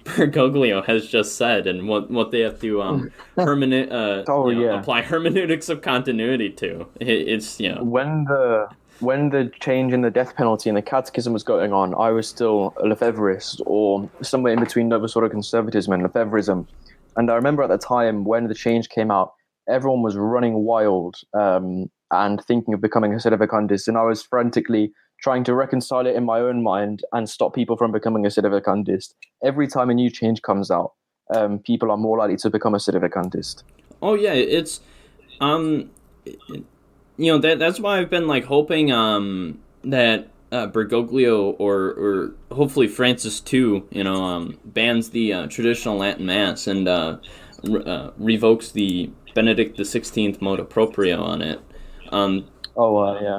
Bergoglio has just said and what they have to apply hermeneutics of continuity to. It's when the change in the death penalty and the catechism was going on, I was still a Lefebvrist, or somewhere in between Novus Ordo conservatism and Lefebvrism. And I remember at the time when the change came out, everyone was running wild and thinking of becoming a sedevacantist, and I was frantically trying to reconcile it in my own mind and stop people from becoming a sedevacantist. Every time a new change comes out, people are more likely to become a sedevacantist. Oh yeah, it's that's why I've been hoping that Bergoglio or hopefully Francis too, bans the traditional Latin Mass and revokes the Benedict XVI motu proprio on it.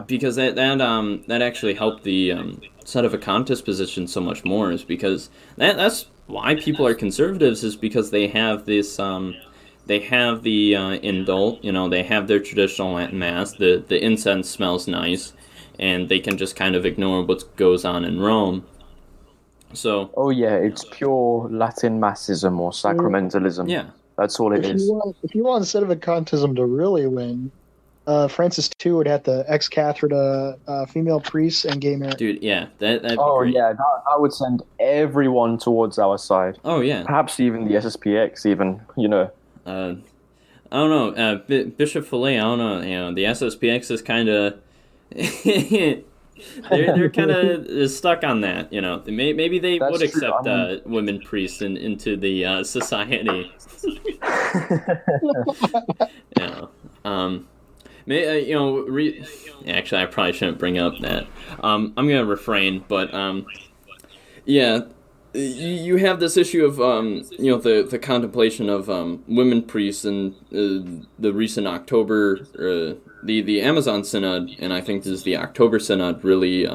Because that actually helped the sedevacantist position so much more, is because that's why people are conservatives, is because they have this they have the indult, they have their traditional Latin Mass, the incense smells nice, and they can just kind of ignore what goes on in Rome. So it's pure Latin Massism or sacramentalism. Yeah, that's all it is. If you want sedevacantism to really win, Francis II would have to ex-cathedra female priests and gay marriage. Dude, yeah, that'd be great. That would send everyone towards our side. Oh yeah, perhaps even the SSPX, even I don't know, Bishop Fillet. I don't know. The SSPX is kind of they're kind of stuck on that. Maybe they would accept women priests into the society. Actually, I probably shouldn't bring up that. I'm gonna refrain, but you have this issue of the contemplation of women priests, and the recent October the Amazon Synod, and I think this is the October Synod, really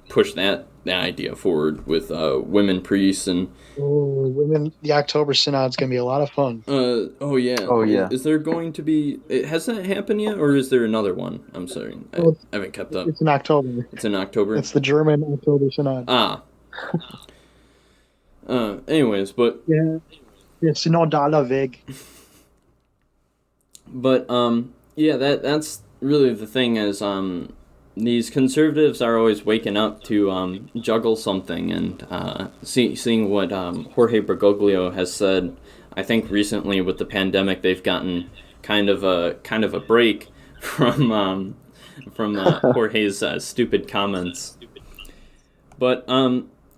pushed that idea forward with women priests and the October Synod's gonna be a lot of fun. Is there going to be? Has that happened yet, or is there another one? I'm sorry, I haven't kept up. It's in October. It's in October. It's the German October Synod. Anyways, but Synodale Weg. But that's really the thing, is these conservatives are always waking up to juggle something, and seeing what Jorge Bergoglio has said. I think recently with the pandemic, they've gotten kind of a break from Jorge's stupid comments. But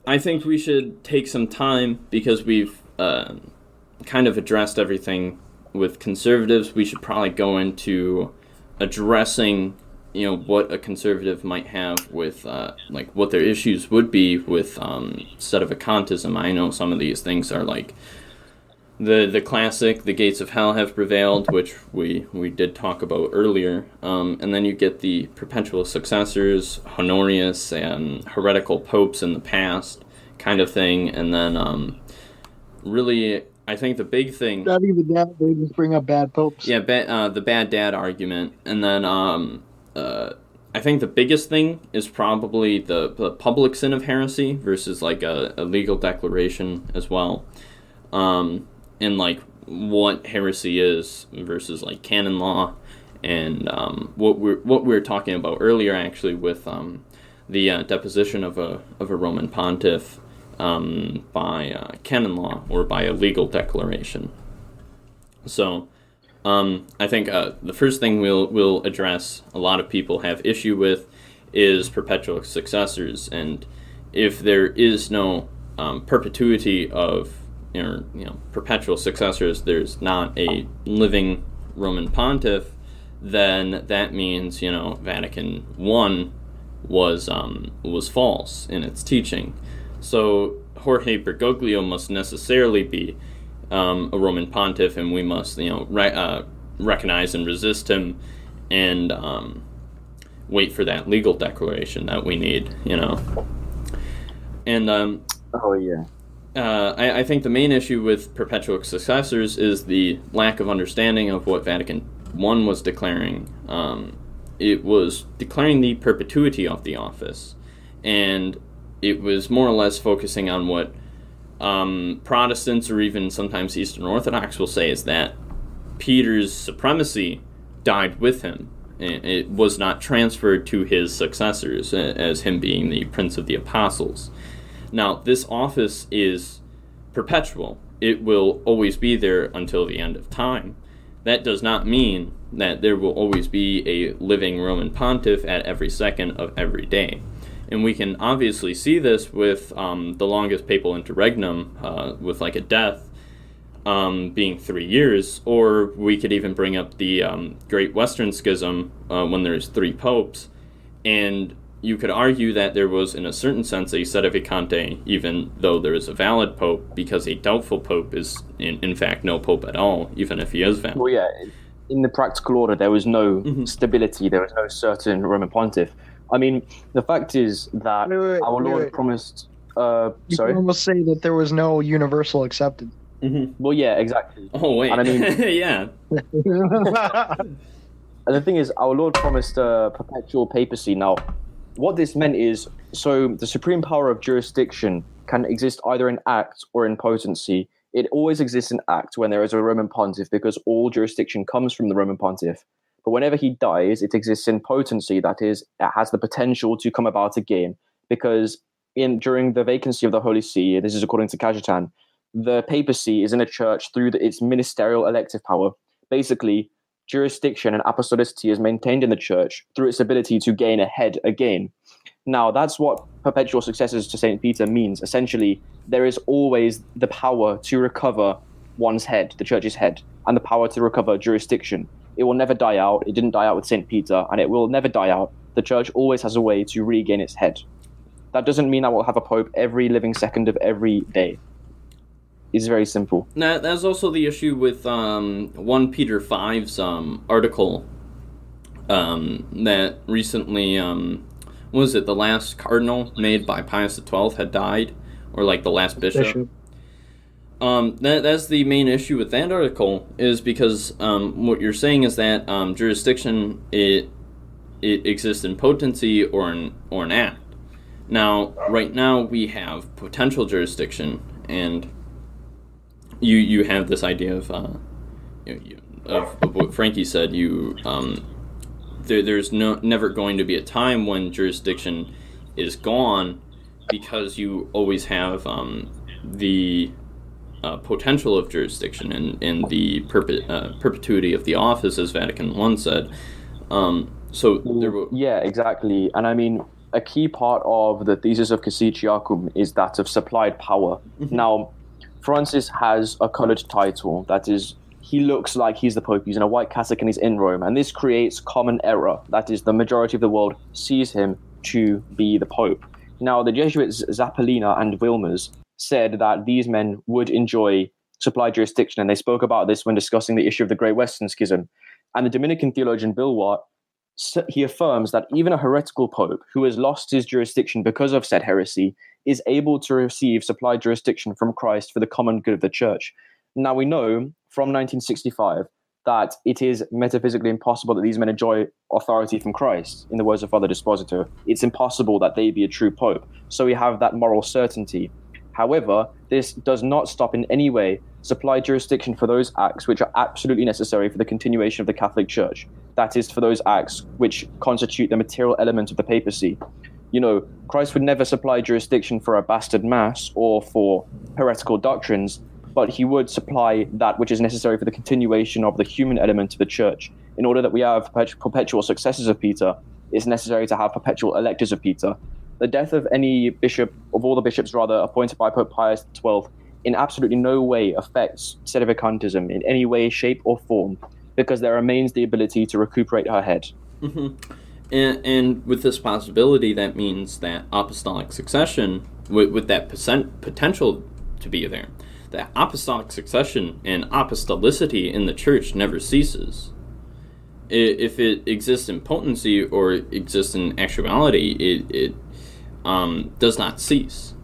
I think we should take some time, because we've kind of addressed everything with conservatives. We should probably go into addressing what a conservative might have with what their issues would be with sedevacantism. I know some of these things are like the classic, the gates of hell have prevailed, which we did talk about earlier, and then you get the perpetual successors, Honorius, and heretical popes in the past kind of thing, and then really I think the big thing, not even that, they just bring up bad popes. Yeah, the bad dad argument, and then I think the biggest thing is probably the public sin of heresy versus like a legal declaration as well, and like what heresy is versus like canon law, and what we were talking about earlier actually with the deposition of a Roman Pontiff by canon law or by a legal declaration. So I think the first thing we'll address, a lot of people have issue with, is perpetual successors, and if there is no perpetuity of perpetual successors, there's not a living Roman Pontiff, then that means Vatican I was false in its teaching. So Jorge Bergoglio must necessarily be a Roman Pontiff, and we must recognize and resist him, and wait for that legal declaration that we need. And I think the main issue with perpetual successors is the lack of understanding of what Vatican I was declaring. It was declaring the perpetuity of the office, and it was more or less focusing on what Protestants or even sometimes Eastern Orthodox will say is that Peter's supremacy died with him. It was not transferred to his successors as him being the Prince of the Apostles. Now, this office is perpetual. It will always be there until the end of time. That does not mean that there will always be a living Roman Pontiff at every second of every day. And we can obviously see this with the longest papal interregnum, with like a death being 3 years, or we could even bring up the Great Western Schism when there's 3 popes, and you could argue that there was, in a certain sense, a sedevacante, even though there is a valid pope, because a doubtful pope is, in fact, no pope at all, even if he is valid. Well, yeah, in the practical order, there was no stability, there was no certain Roman Pontiff. I mean, the fact is that our Lord promised... You can almost say that there was no universal acceptance. Well, yeah, exactly. Oh, wait. And I mean, yeah. And the thing is, our Lord promised perpetual papacy. Now, what this meant is, so the supreme power of jurisdiction can exist either in act or in potency. It always exists in act when there is a Roman Pontiff, because all jurisdiction comes from the Roman Pontiff. But whenever he dies, it exists in potency, that is, it has the potential to come about again, because during the vacancy of the Holy See, this is according to Cajetan, the papacy is in a church through its ministerial elective power. Basically, jurisdiction and apostolicity is maintained in the church through its ability to gain a head again. Now, that's what perpetual successors to St. Peter means. Essentially, there is always the power to recover one's head, the church's head, and the power to recover jurisdiction. It will never die out. It didn't die out with St. Peter, and it will never die out. The church always has a way to regain its head. That doesn't mean that we'll have a pope every living second of every day. It's very simple. Now, that's also the issue with 1 Peter 5's article that recently, what was it, the last cardinal made by Pius XII had died, or like the last bishop. That's the main issue with that article, is because what you're saying is that jurisdiction, it exists in potency or in act. Now, right now we have potential jurisdiction, and you have this idea of what Frankie said. There's never going to be a time when jurisdiction is gone, because you always have the potential of jurisdiction and the perpetuity of the office, as Vatican I said. Yeah, exactly. And I mean, a key part of the thesis of Casici is that of supplied power. Now, Francis has a coloured title, that is, he looks like he's the Pope, he's in a white cassock and he's in Rome, and this creates common error, that is, the majority of the world sees him to be the Pope. Now, the Jesuits Zappalina and Wilmers said that these men would enjoy supplied jurisdiction, and they spoke about this when discussing the issue of the Great Western Schism. And the Dominican theologian Bilwart, he affirms that even a heretical Pope who has lost his jurisdiction because of said heresy is able to receive supplied jurisdiction from Christ for the common good of the Church. Now, we know from 1965 that it is metaphysically impossible that these men enjoy authority from Christ. In the words of Father Dispositor, it's impossible that they be a true pope. So we have that moral certainty. However, this does not stop in any way supply jurisdiction for those acts which are absolutely necessary for the continuation of the Catholic Church. That is, for those acts which constitute the material element of the papacy. You know, Christ would never supply jurisdiction for a bastard mass or for heretical doctrines, but he would supply that which is necessary for the continuation of the human element of the church. In order that we have perpetual successors of Peter, it's necessary to have perpetual electors of Peter. The death of any bishop, of all the bishops rather, appointed by Pope Pius XII, in absolutely no way affects sedevacantism in any way, shape, or form, because there remains the ability to recuperate her head. Mm-hmm. And with this possibility, that means that apostolic succession, with that potential to be there, that apostolic succession and apostolicity in the church never ceases. If it exists in potency or exists in actuality, it does not cease.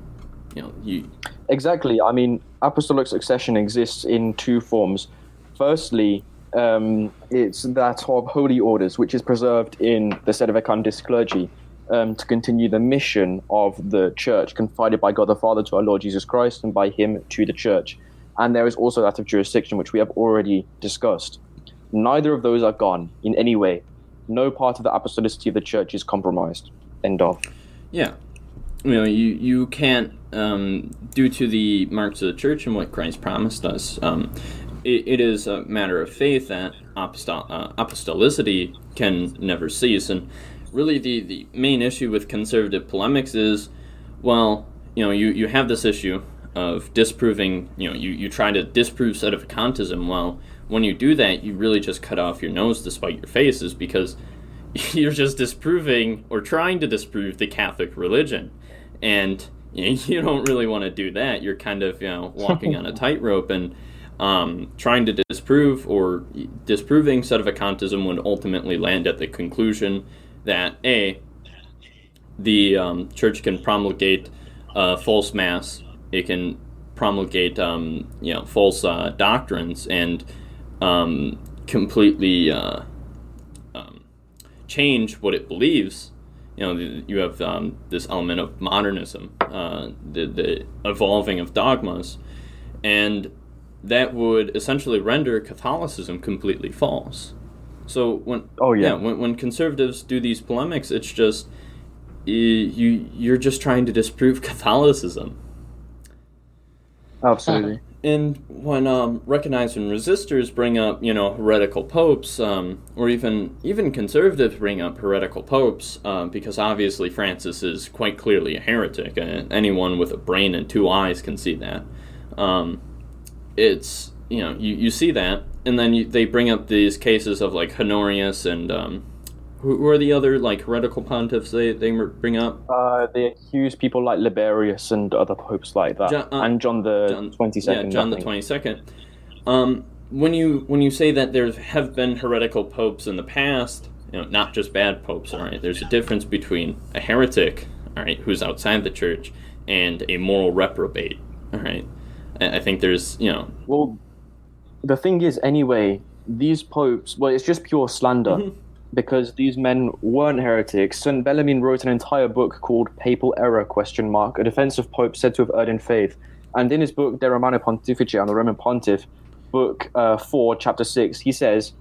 Exactly. I mean, apostolic succession exists in two forms. Firstly, it's that of holy orders, which is preserved in the sedevacantist clergy, to continue the mission of the church confided by God the Father to our Lord Jesus Christ and by him to the church. And there is also that of jurisdiction, which we have already discussed. Neither of those are gone in any way. No part of the apostolicity of the church is compromised. End of. Yeah. You can't, due to the marks of the church and what Christ promised us, it is a matter of faith that apostolicity can never cease. And really the main issue with conservative polemics is, well, you have this issue of disproving, you try to disprove sedevacantism. Well, when you do that, you really just cut off your nose to spite your faces, because you're just disproving or trying to disprove the Catholic religion. And you don't really want to do that. You're kind of walking on a tightrope, and trying to disprove or disproving sedevacantism would ultimately land at the conclusion that the church can promulgate false mass, it can promulgate false doctrines, and completely change what it believes. You have this element of modernism, the evolving of dogmas, and that would essentially render Catholicism completely false. So when conservatives do these polemics, it's just you're just trying to disprove Catholicism. Absolutely. And when recognizing resistors bring up, heretical popes, or even conservatives bring up heretical popes, because obviously Francis is quite clearly a heretic. Anyone with a brain and two eyes can see that. It's you see that, and then they bring up these cases of like Honorius and who are the other like heretical pontiffs they bring up? They accuse people like Liberius and other popes like that, and John the 22nd. Yeah, John the 22nd. When you say that there have been heretical popes in the past, not just bad popes, all right. There's a difference between a heretic, all right, who's outside the church, and a moral reprobate, all right. I think there's, Well, the thing is, anyway, these popes, well, it's just pure slander. Mm-hmm. Because these men weren't heretics. St. Bellarmine wrote an entire book called Papal Error, a defense of popes said to have erred in faith. And in his book, De Romano Pontifice, on the Roman Pontiff, book 4, chapter 6, he says,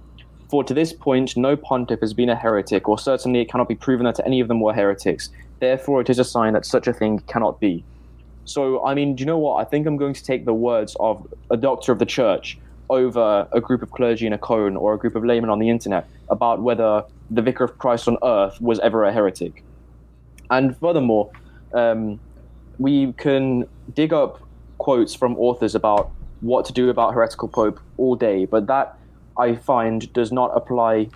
"For to this point no pontiff has been a heretic, or certainly it cannot be proven that any of them were heretics. Therefore it is a sign that such a thing cannot be." So, I mean, do you know what? I think I'm going to take the words of a doctor of the church over a group of clergy in a cone or a group of laymen on the internet about whether the Vicar of Christ on earth was ever a heretic. And furthermore, we can dig up quotes from authors about what to do about heretical pope all day, but that, I find, does not apply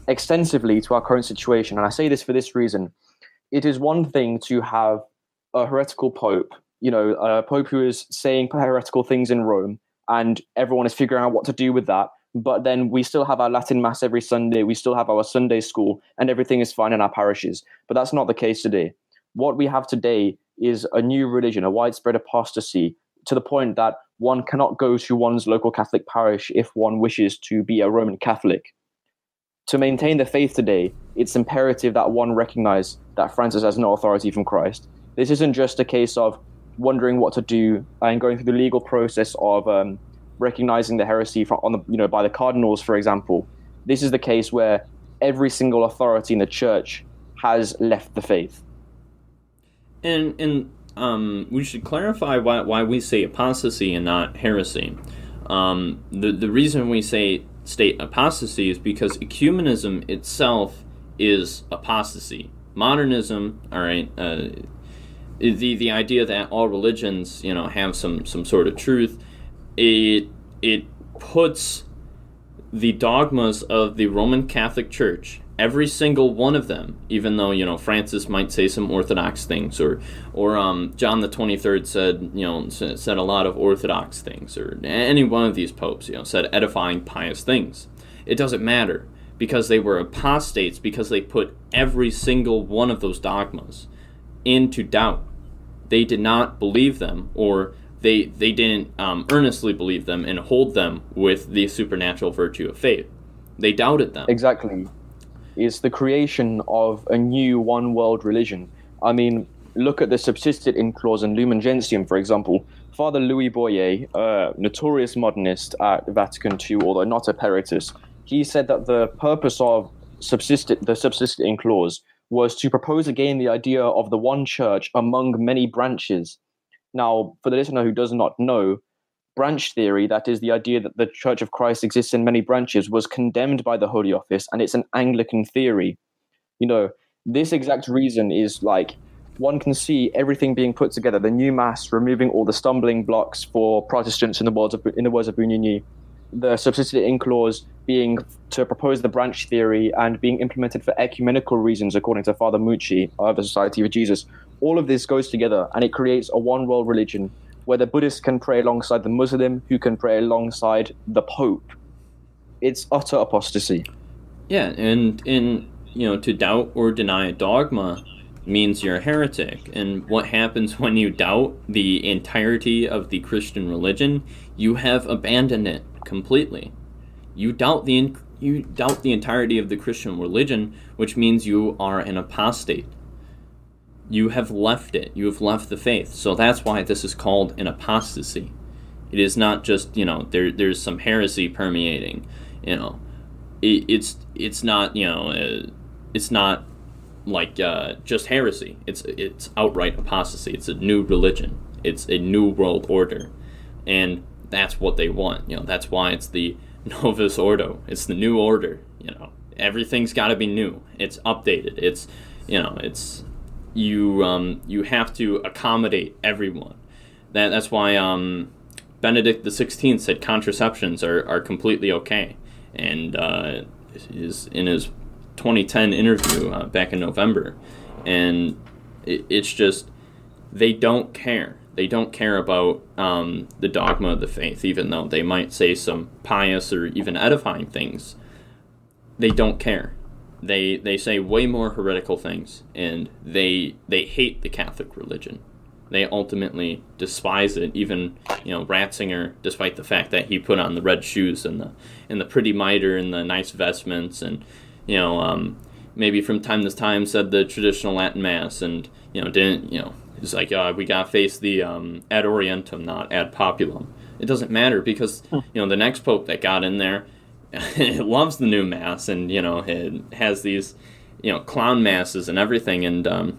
extensively to our current situation. And I say this for this reason. It is one thing to have a heretical pope, a pope who is saying heretical things in Rome, and everyone is figuring out what to do with that. But then we still have our Latin Mass every Sunday. We still have our Sunday school, and everything is fine in our parishes. But that's not the case today. What we have today is a new religion, a widespread apostasy, to the point that one cannot go to one's local Catholic parish if one wishes to be a Roman Catholic. To maintain the faith today, it's imperative that one recognize that Francis has no authority from Christ. This isn't just a case of wondering what to do and going through the legal process of recognizing the heresy by the cardinals, for example. This is the case where every single authority in the church has left the faith. And we should clarify why we say apostasy and not heresy. The reason we state apostasy is because ecumenism itself is apostasy. Modernism, all right, the idea that all religions, have some sort of truth, it puts the dogmas of the Roman Catholic Church, every single one of them, even though Francis might say some orthodox things, or John the 23rd said a lot of orthodox things, or any one of these popes said edifying, pious things. It doesn't matter, because they were apostates, because they put every single one of those dogmas into doubt. They did not believe them, or they didn't earnestly believe them and hold them with the supernatural virtue of faith. They doubted them. Exactly. It's the creation of a new one-world religion. I mean, look at the subsisted in clause in Lumen Gentium, for example. Father Louis Boyer, a notorious modernist at Vatican II, although not emeritus, he said that the purpose of the subsisted in clause was to propose again the idea of the one church among many branches. Now, for the listener who does not know, branch theory, that is the idea that the Church of Christ exists in many branches, was condemned by the Holy Office, and it's an Anglican theory. This exact reason is one can see everything being put together, the new Mass removing all the stumbling blocks for Protestants in the words of Bugnini, the subsisted in clause being to propose the branch theory and being implemented for ecumenical reasons, according to Father Mucci of the Society of Jesus. All of this goes together, and it creates a one-world religion where the Buddhist can pray alongside the Muslim, who can pray alongside the Pope. It's utter apostasy. Yeah, and to doubt or deny a dogma means you're a heretic. And what happens when you doubt the entirety of the Christian religion? You have abandoned it completely. You doubt the entirety of the Christian religion, which means you are an apostate. You have left it. You have left the faith. So that's why this is called an apostasy. It is not just, there's some heresy permeating. It's not, it's not like just heresy. It's outright apostasy. It's a new religion. It's a new world order. And that's what they want. That's why it's the Novus Ordo. It's the new order. Everything's got to be new. It's updated. It's, you have to accommodate everyone. That's why Benedict XVI said contraceptions are completely okay, and is in his 2010 interview back in November, and it's just they don't care. They don't care about the dogma of the faith, even though they might say some pious or even edifying things. They don't care. They say way more heretical things, and they hate the Catholic religion. They ultimately despise it. Even Ratzinger, despite the fact that he put on the red shoes and the pretty mitre and the nice vestments, and maybe from time to time said the traditional Latin Mass, and didn't it's like we gotta face the ad orientem, not ad populum. It doesn't matter, because the next pope that got in there loves the new Mass, and it has these clown masses and everything, and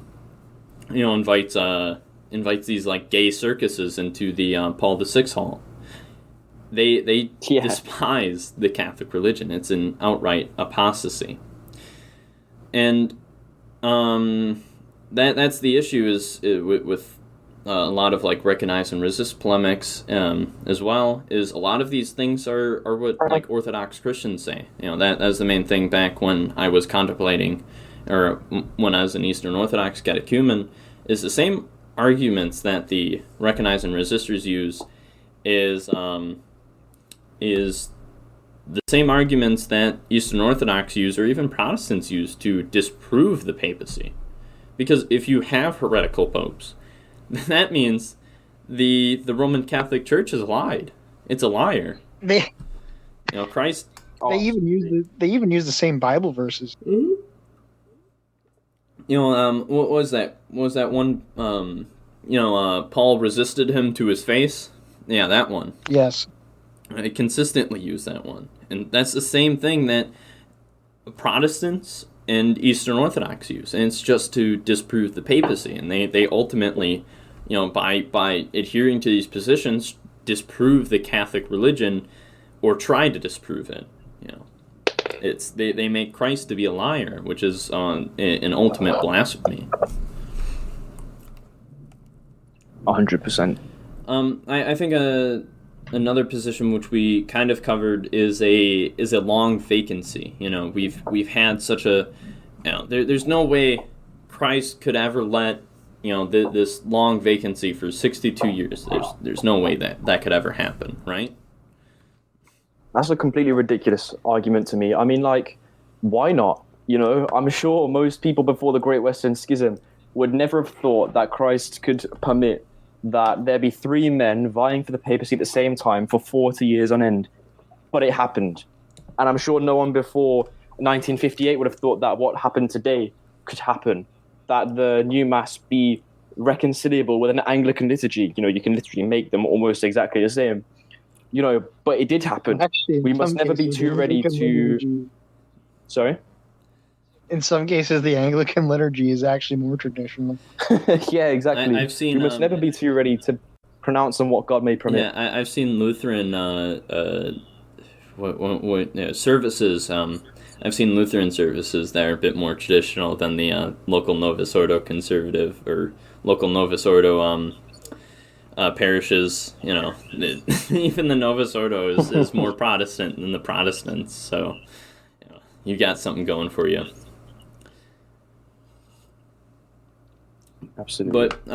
invites these gay circuses into the Paul VI hall. They despise the Catholic religion. It's an outright apostasy, and that's the issue is with a lot of recognize and resist polemics as well, is a lot of these things are what Orthodox Christians say. That's the main thing back when I was contemplating, or when I was an Eastern Orthodox catechumen, is the same arguments that the recognize and resistors use is the same arguments that Eastern Orthodox use, or even Protestants use, to disprove the papacy. Because if you have heretical popes, that means the Roman Catholic Church has lied. It's a liar. Christ. They even use the same Bible verses. Mm-hmm. What was that? What was that one? Paul resisted him to his face. Yeah, that one. Yes. I consistently use that one, and that's the same thing that Protestants and Eastern Orthodox use, and it's just to disprove the papacy. And they ultimately, by adhering to these positions, disprove the Catholic religion, or try to disprove it. They make Christ to be a liar, which is an ultimate blasphemy. 100%. I think another position which we kind of covered is a long vacancy. We've had such a there's no way Christ could ever let this long vacancy for 62 years. There's no way that could ever happen, right? That's a completely ridiculous argument to me. I mean, why not? I'm sure most people before the Great Western Schism would never have thought that Christ could permit that there be three men vying for the papacy at the same time for 40 years on end. But it happened. And I'm sure no one before 1958 would have thought that what happened today could happen. That the new Mass be reconciliable with an Anglican liturgy. You can literally make them almost exactly the same. But it did happen. Actually, we must never be too ready to... Sorry? In some cases, the Anglican liturgy is actually more traditional. Yeah, exactly. I've seen. We must never be too ready to pronounce on what God may permit. Yeah, I've seen Lutheran services. I've seen Lutheran services that are a bit more traditional than the local Novus Ordo conservative or local Novus Ordo parishes. Even the Novus Ordo is more Protestant than the Protestants. So, you got something going for you. Absolutely. But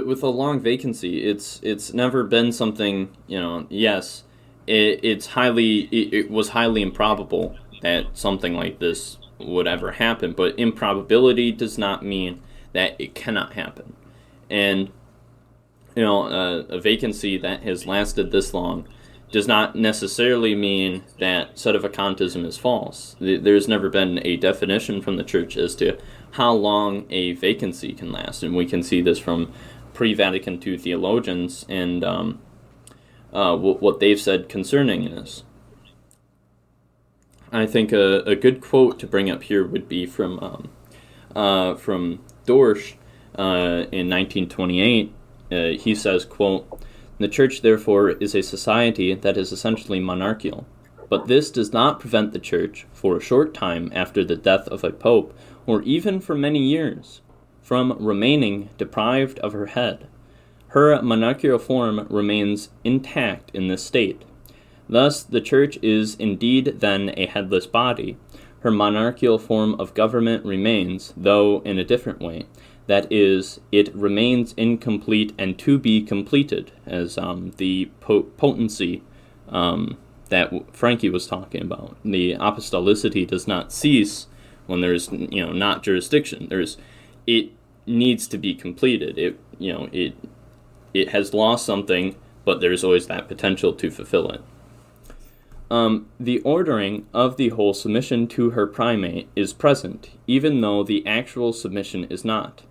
with a long vacancy, it's never been something. Yes, it was highly improbable that something like this would ever happen. But improbability does not mean that it cannot happen. And a vacancy that has lasted this long does not necessarily mean that sedevacantism is false. There's never been a definition from the Church as to how long a vacancy can last, and we can see this from pre-Vatican II theologians and what they've said concerning this. I think a good quote to bring up here would be from Dorsch in 1928. He says, quote, "The Church, therefore, is a society that is essentially monarchical. But this does not prevent the Church, for a short time after the death of a pope, or even for many years, from remaining deprived of her head. Her monarchical form remains intact in this state. Thus, the Church is indeed then a headless body. Her monarchical form of government remains, though in a different way. That is, it remains incomplete and to be completed, as the potency that Frankie was talking about. The apostolicity does not cease when there's not jurisdiction. It needs to be completed. It has lost something, but there's always that potential to fulfill it. The ordering of the whole submission to her primate is present, even though the actual submission is not.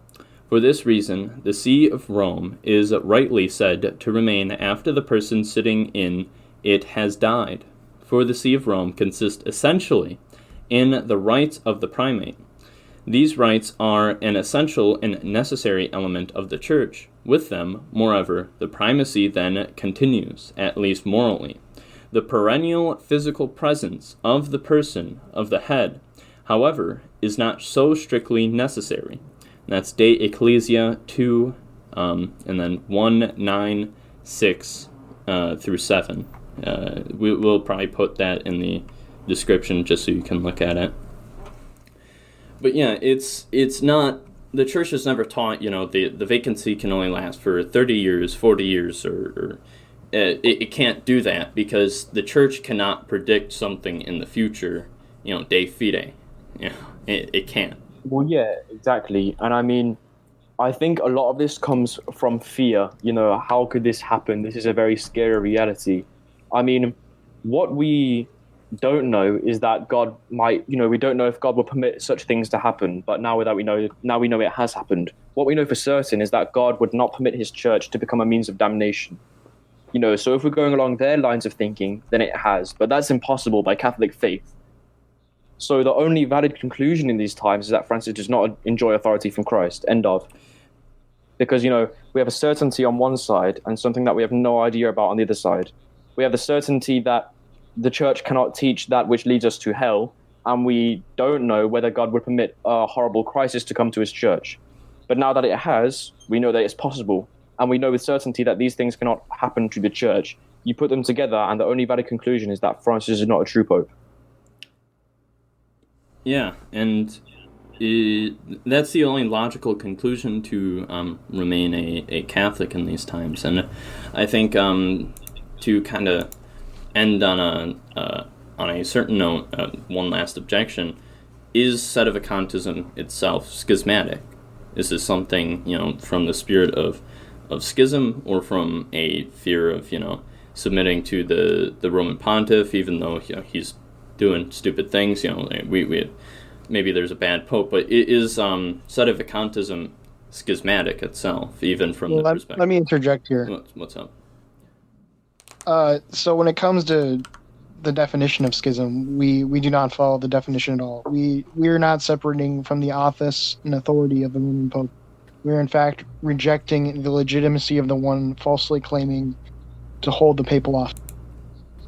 For this reason, the See of Rome is rightly said to remain after the person sitting in it has died. For the See of Rome consists essentially in the rights of the primate. These rights are an essential and necessary element of the Church. With them, moreover, the primacy then continues, at least morally. The perennial physical presence of the person of the head, however, is not so strictly necessary. That's De Ecclesia 2, and then 1, 9, 6 through 7. We'll probably put that in the description just so you can look at it. But yeah, it's not, the Church has never taught, the vacancy can only last for 30 years, 40 years, or it can't do that because the Church cannot predict something in the future, de fide. It can't. Well, yeah, exactly. And I mean, I think a lot of this comes from fear. How could this happen? This is a very scary reality. I mean, what we don't know is that God might, we don't know if God will permit such things to happen. But now we know it has happened. What we know for certain is that God would not permit his church to become a means of damnation. So if we're going along their lines of thinking, then it has. But that's impossible by Catholic faith. So the only valid conclusion in these times is that Francis does not enjoy authority from Christ. End of. Because, we have a certainty on one side and something that we have no idea about on the other side. We have the certainty that the church cannot teach that which leads us to hell, and we don't know whether God would permit a horrible crisis to come to his church. But now that it has, we know that it's possible. And we know with certainty that these things cannot happen to the church. You put them together, and the only valid conclusion is that Francis is not a true pope. Yeah, and that's the only logical conclusion to remain a Catholic in these times. And I think to kind of end on a certain note, one last objection, is sedevacantism itself schismatic? Is this something, from the spirit of schism, or from a fear of, submitting to the Roman Pontiff, even though, he's doing stupid things, we maybe there's a bad pope, but is sedevacantism schismatic itself, even from the perspective? Let me interject here. What's up? So when it comes to the definition of schism, we do not follow the definition at all. We are not separating from the office and authority of the Roman Pope. We are in fact rejecting the legitimacy of the one falsely claiming to hold the papal office.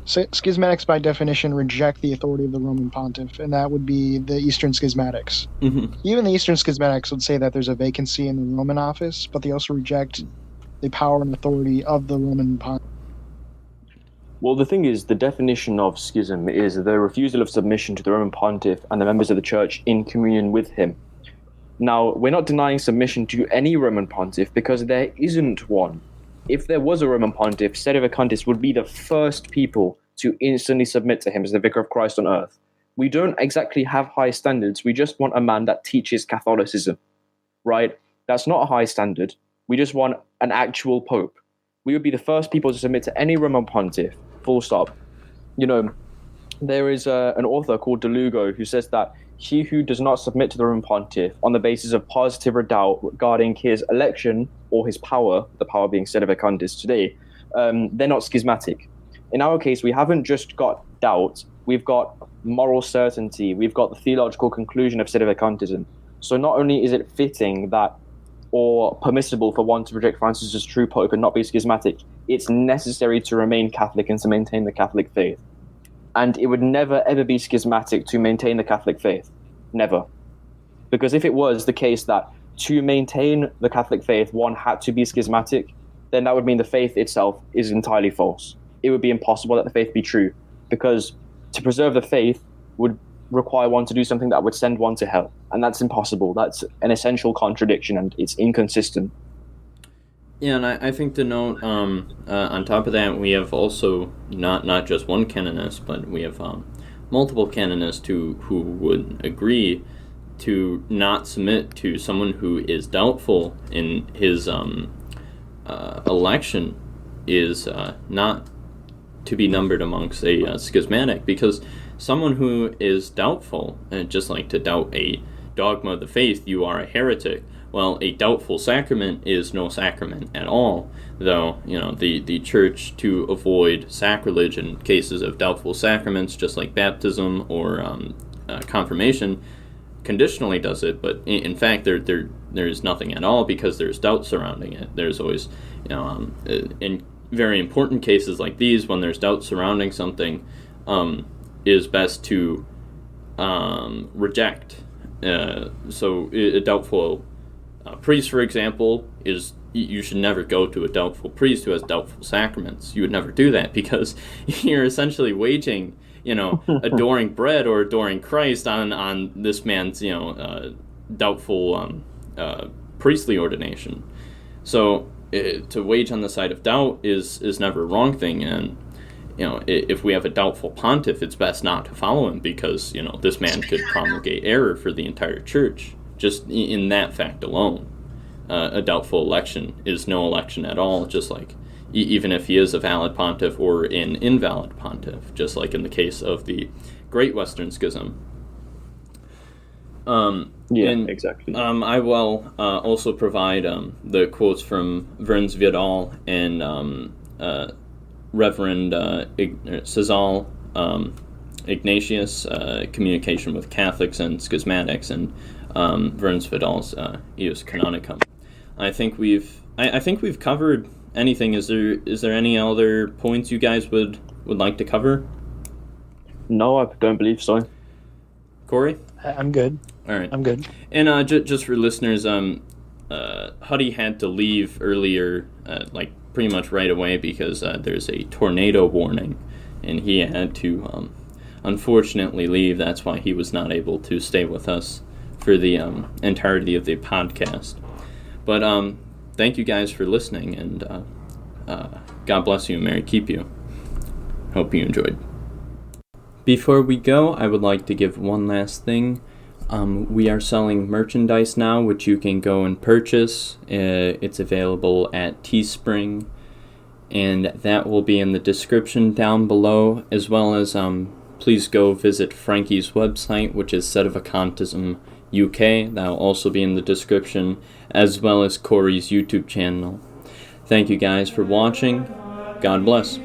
Schismatics, by definition, reject the authority of the Roman Pontiff, and that would be the Eastern Schismatics. Mm-hmm. Even the Eastern Schismatics would say that there's a vacancy in the Roman office, but they also reject the power and authority of the Roman Pontiff. Well, the thing is, the definition of schism is the refusal of submission to the Roman Pontiff and the members of the Church in communion with him. Now, we're not denying submission to any Roman Pontiff because there isn't one. If there was a Roman Pontiff, sedevacantists would be the first people to instantly submit to him as the Vicar of Christ on earth. We don't exactly have high standards. We just want a man that teaches Catholicism, right? That's not a high standard. We just want an actual Pope. We would be the first people to submit to any Roman Pontiff, full stop. There is an author called De Lugo who says that he who does not submit to the Roman Pontiff on the basis of positive doubt regarding his election or his power, the power being sedevacantist today, they're not schismatic. In our case, we haven't just got doubt, we've got moral certainty, we've got the theological conclusion of sedevacantism. So not only is it fitting that, or permissible for one to reject Francis as true pope and not be schismatic, it's necessary to remain Catholic and to maintain the Catholic faith. And it would never, ever be schismatic to maintain the Catholic faith. Never. Because if it was the case that to maintain the Catholic faith, one had to be schismatic, then that would mean the faith itself is entirely false. It would be impossible that the faith be true. Because to preserve the faith would require one to do something that would send one to hell. And that's impossible. That's an essential contradiction, and it's inconsistent. Yeah, and I think to note, on top of that, we have also not just one canonist, but we have multiple canonists who would agree to not submit to someone who is doubtful in his election is not to be numbered amongst a schismatic, because someone who is doubtful, just like to doubt a dogma of the faith, you are a heretic. Well, a doubtful sacrament is no sacrament at all, though, the Church, to avoid sacrilege in cases of doubtful sacraments, just like baptism or confirmation, conditionally does it, but in fact there's nothing at all because there's doubt surrounding it. There's always, in very important cases like these, when there's doubt surrounding something, is best to reject. So a doubtful priest, for example, you should never go to a doubtful priest who has doubtful sacraments. You would never do that because you're essentially waging, adoring bread or adoring Christ on this man's, doubtful priestly ordination. So to wage on the side of doubt is never a wrong thing, and if we have a doubtful pontiff, it's best not to follow him because this man could promulgate error for the entire church just in that fact alone. a doubtful election is no election at all, just like even if he is a valid pontiff or an invalid pontiff, just like in the case of the Great Western Schism. Exactly. I will also provide the quotes from Wernz-Vidal and Reverend Cezal Ignatius, Communication with Catholics and Schismatics, and Wernz-Vidal's Ius Canonicum. I think we've covered anything. Is there any other points you guys would like to cover? No, I don't believe so. Cory? I'm good. All right. I'm good. And just for listeners, Huddy had to leave earlier, like pretty much right away, because there's a tornado warning, and he had to unfortunately leave. That's why he was not able to stay with us for the entirety of the podcast. But thank you guys for listening, and God bless you and Mary keep you. Hope you enjoyed. Before we go, I would like to give one last thing. We are selling merchandise now, which you can go and purchase. It's available at Teespring, and that will be in the description down below, as well as please go visit Frankie's website, which is Sedevacantism UK. That will also be in the description, as well as Cory's YouTube channel. Thank you guys for watching. God bless.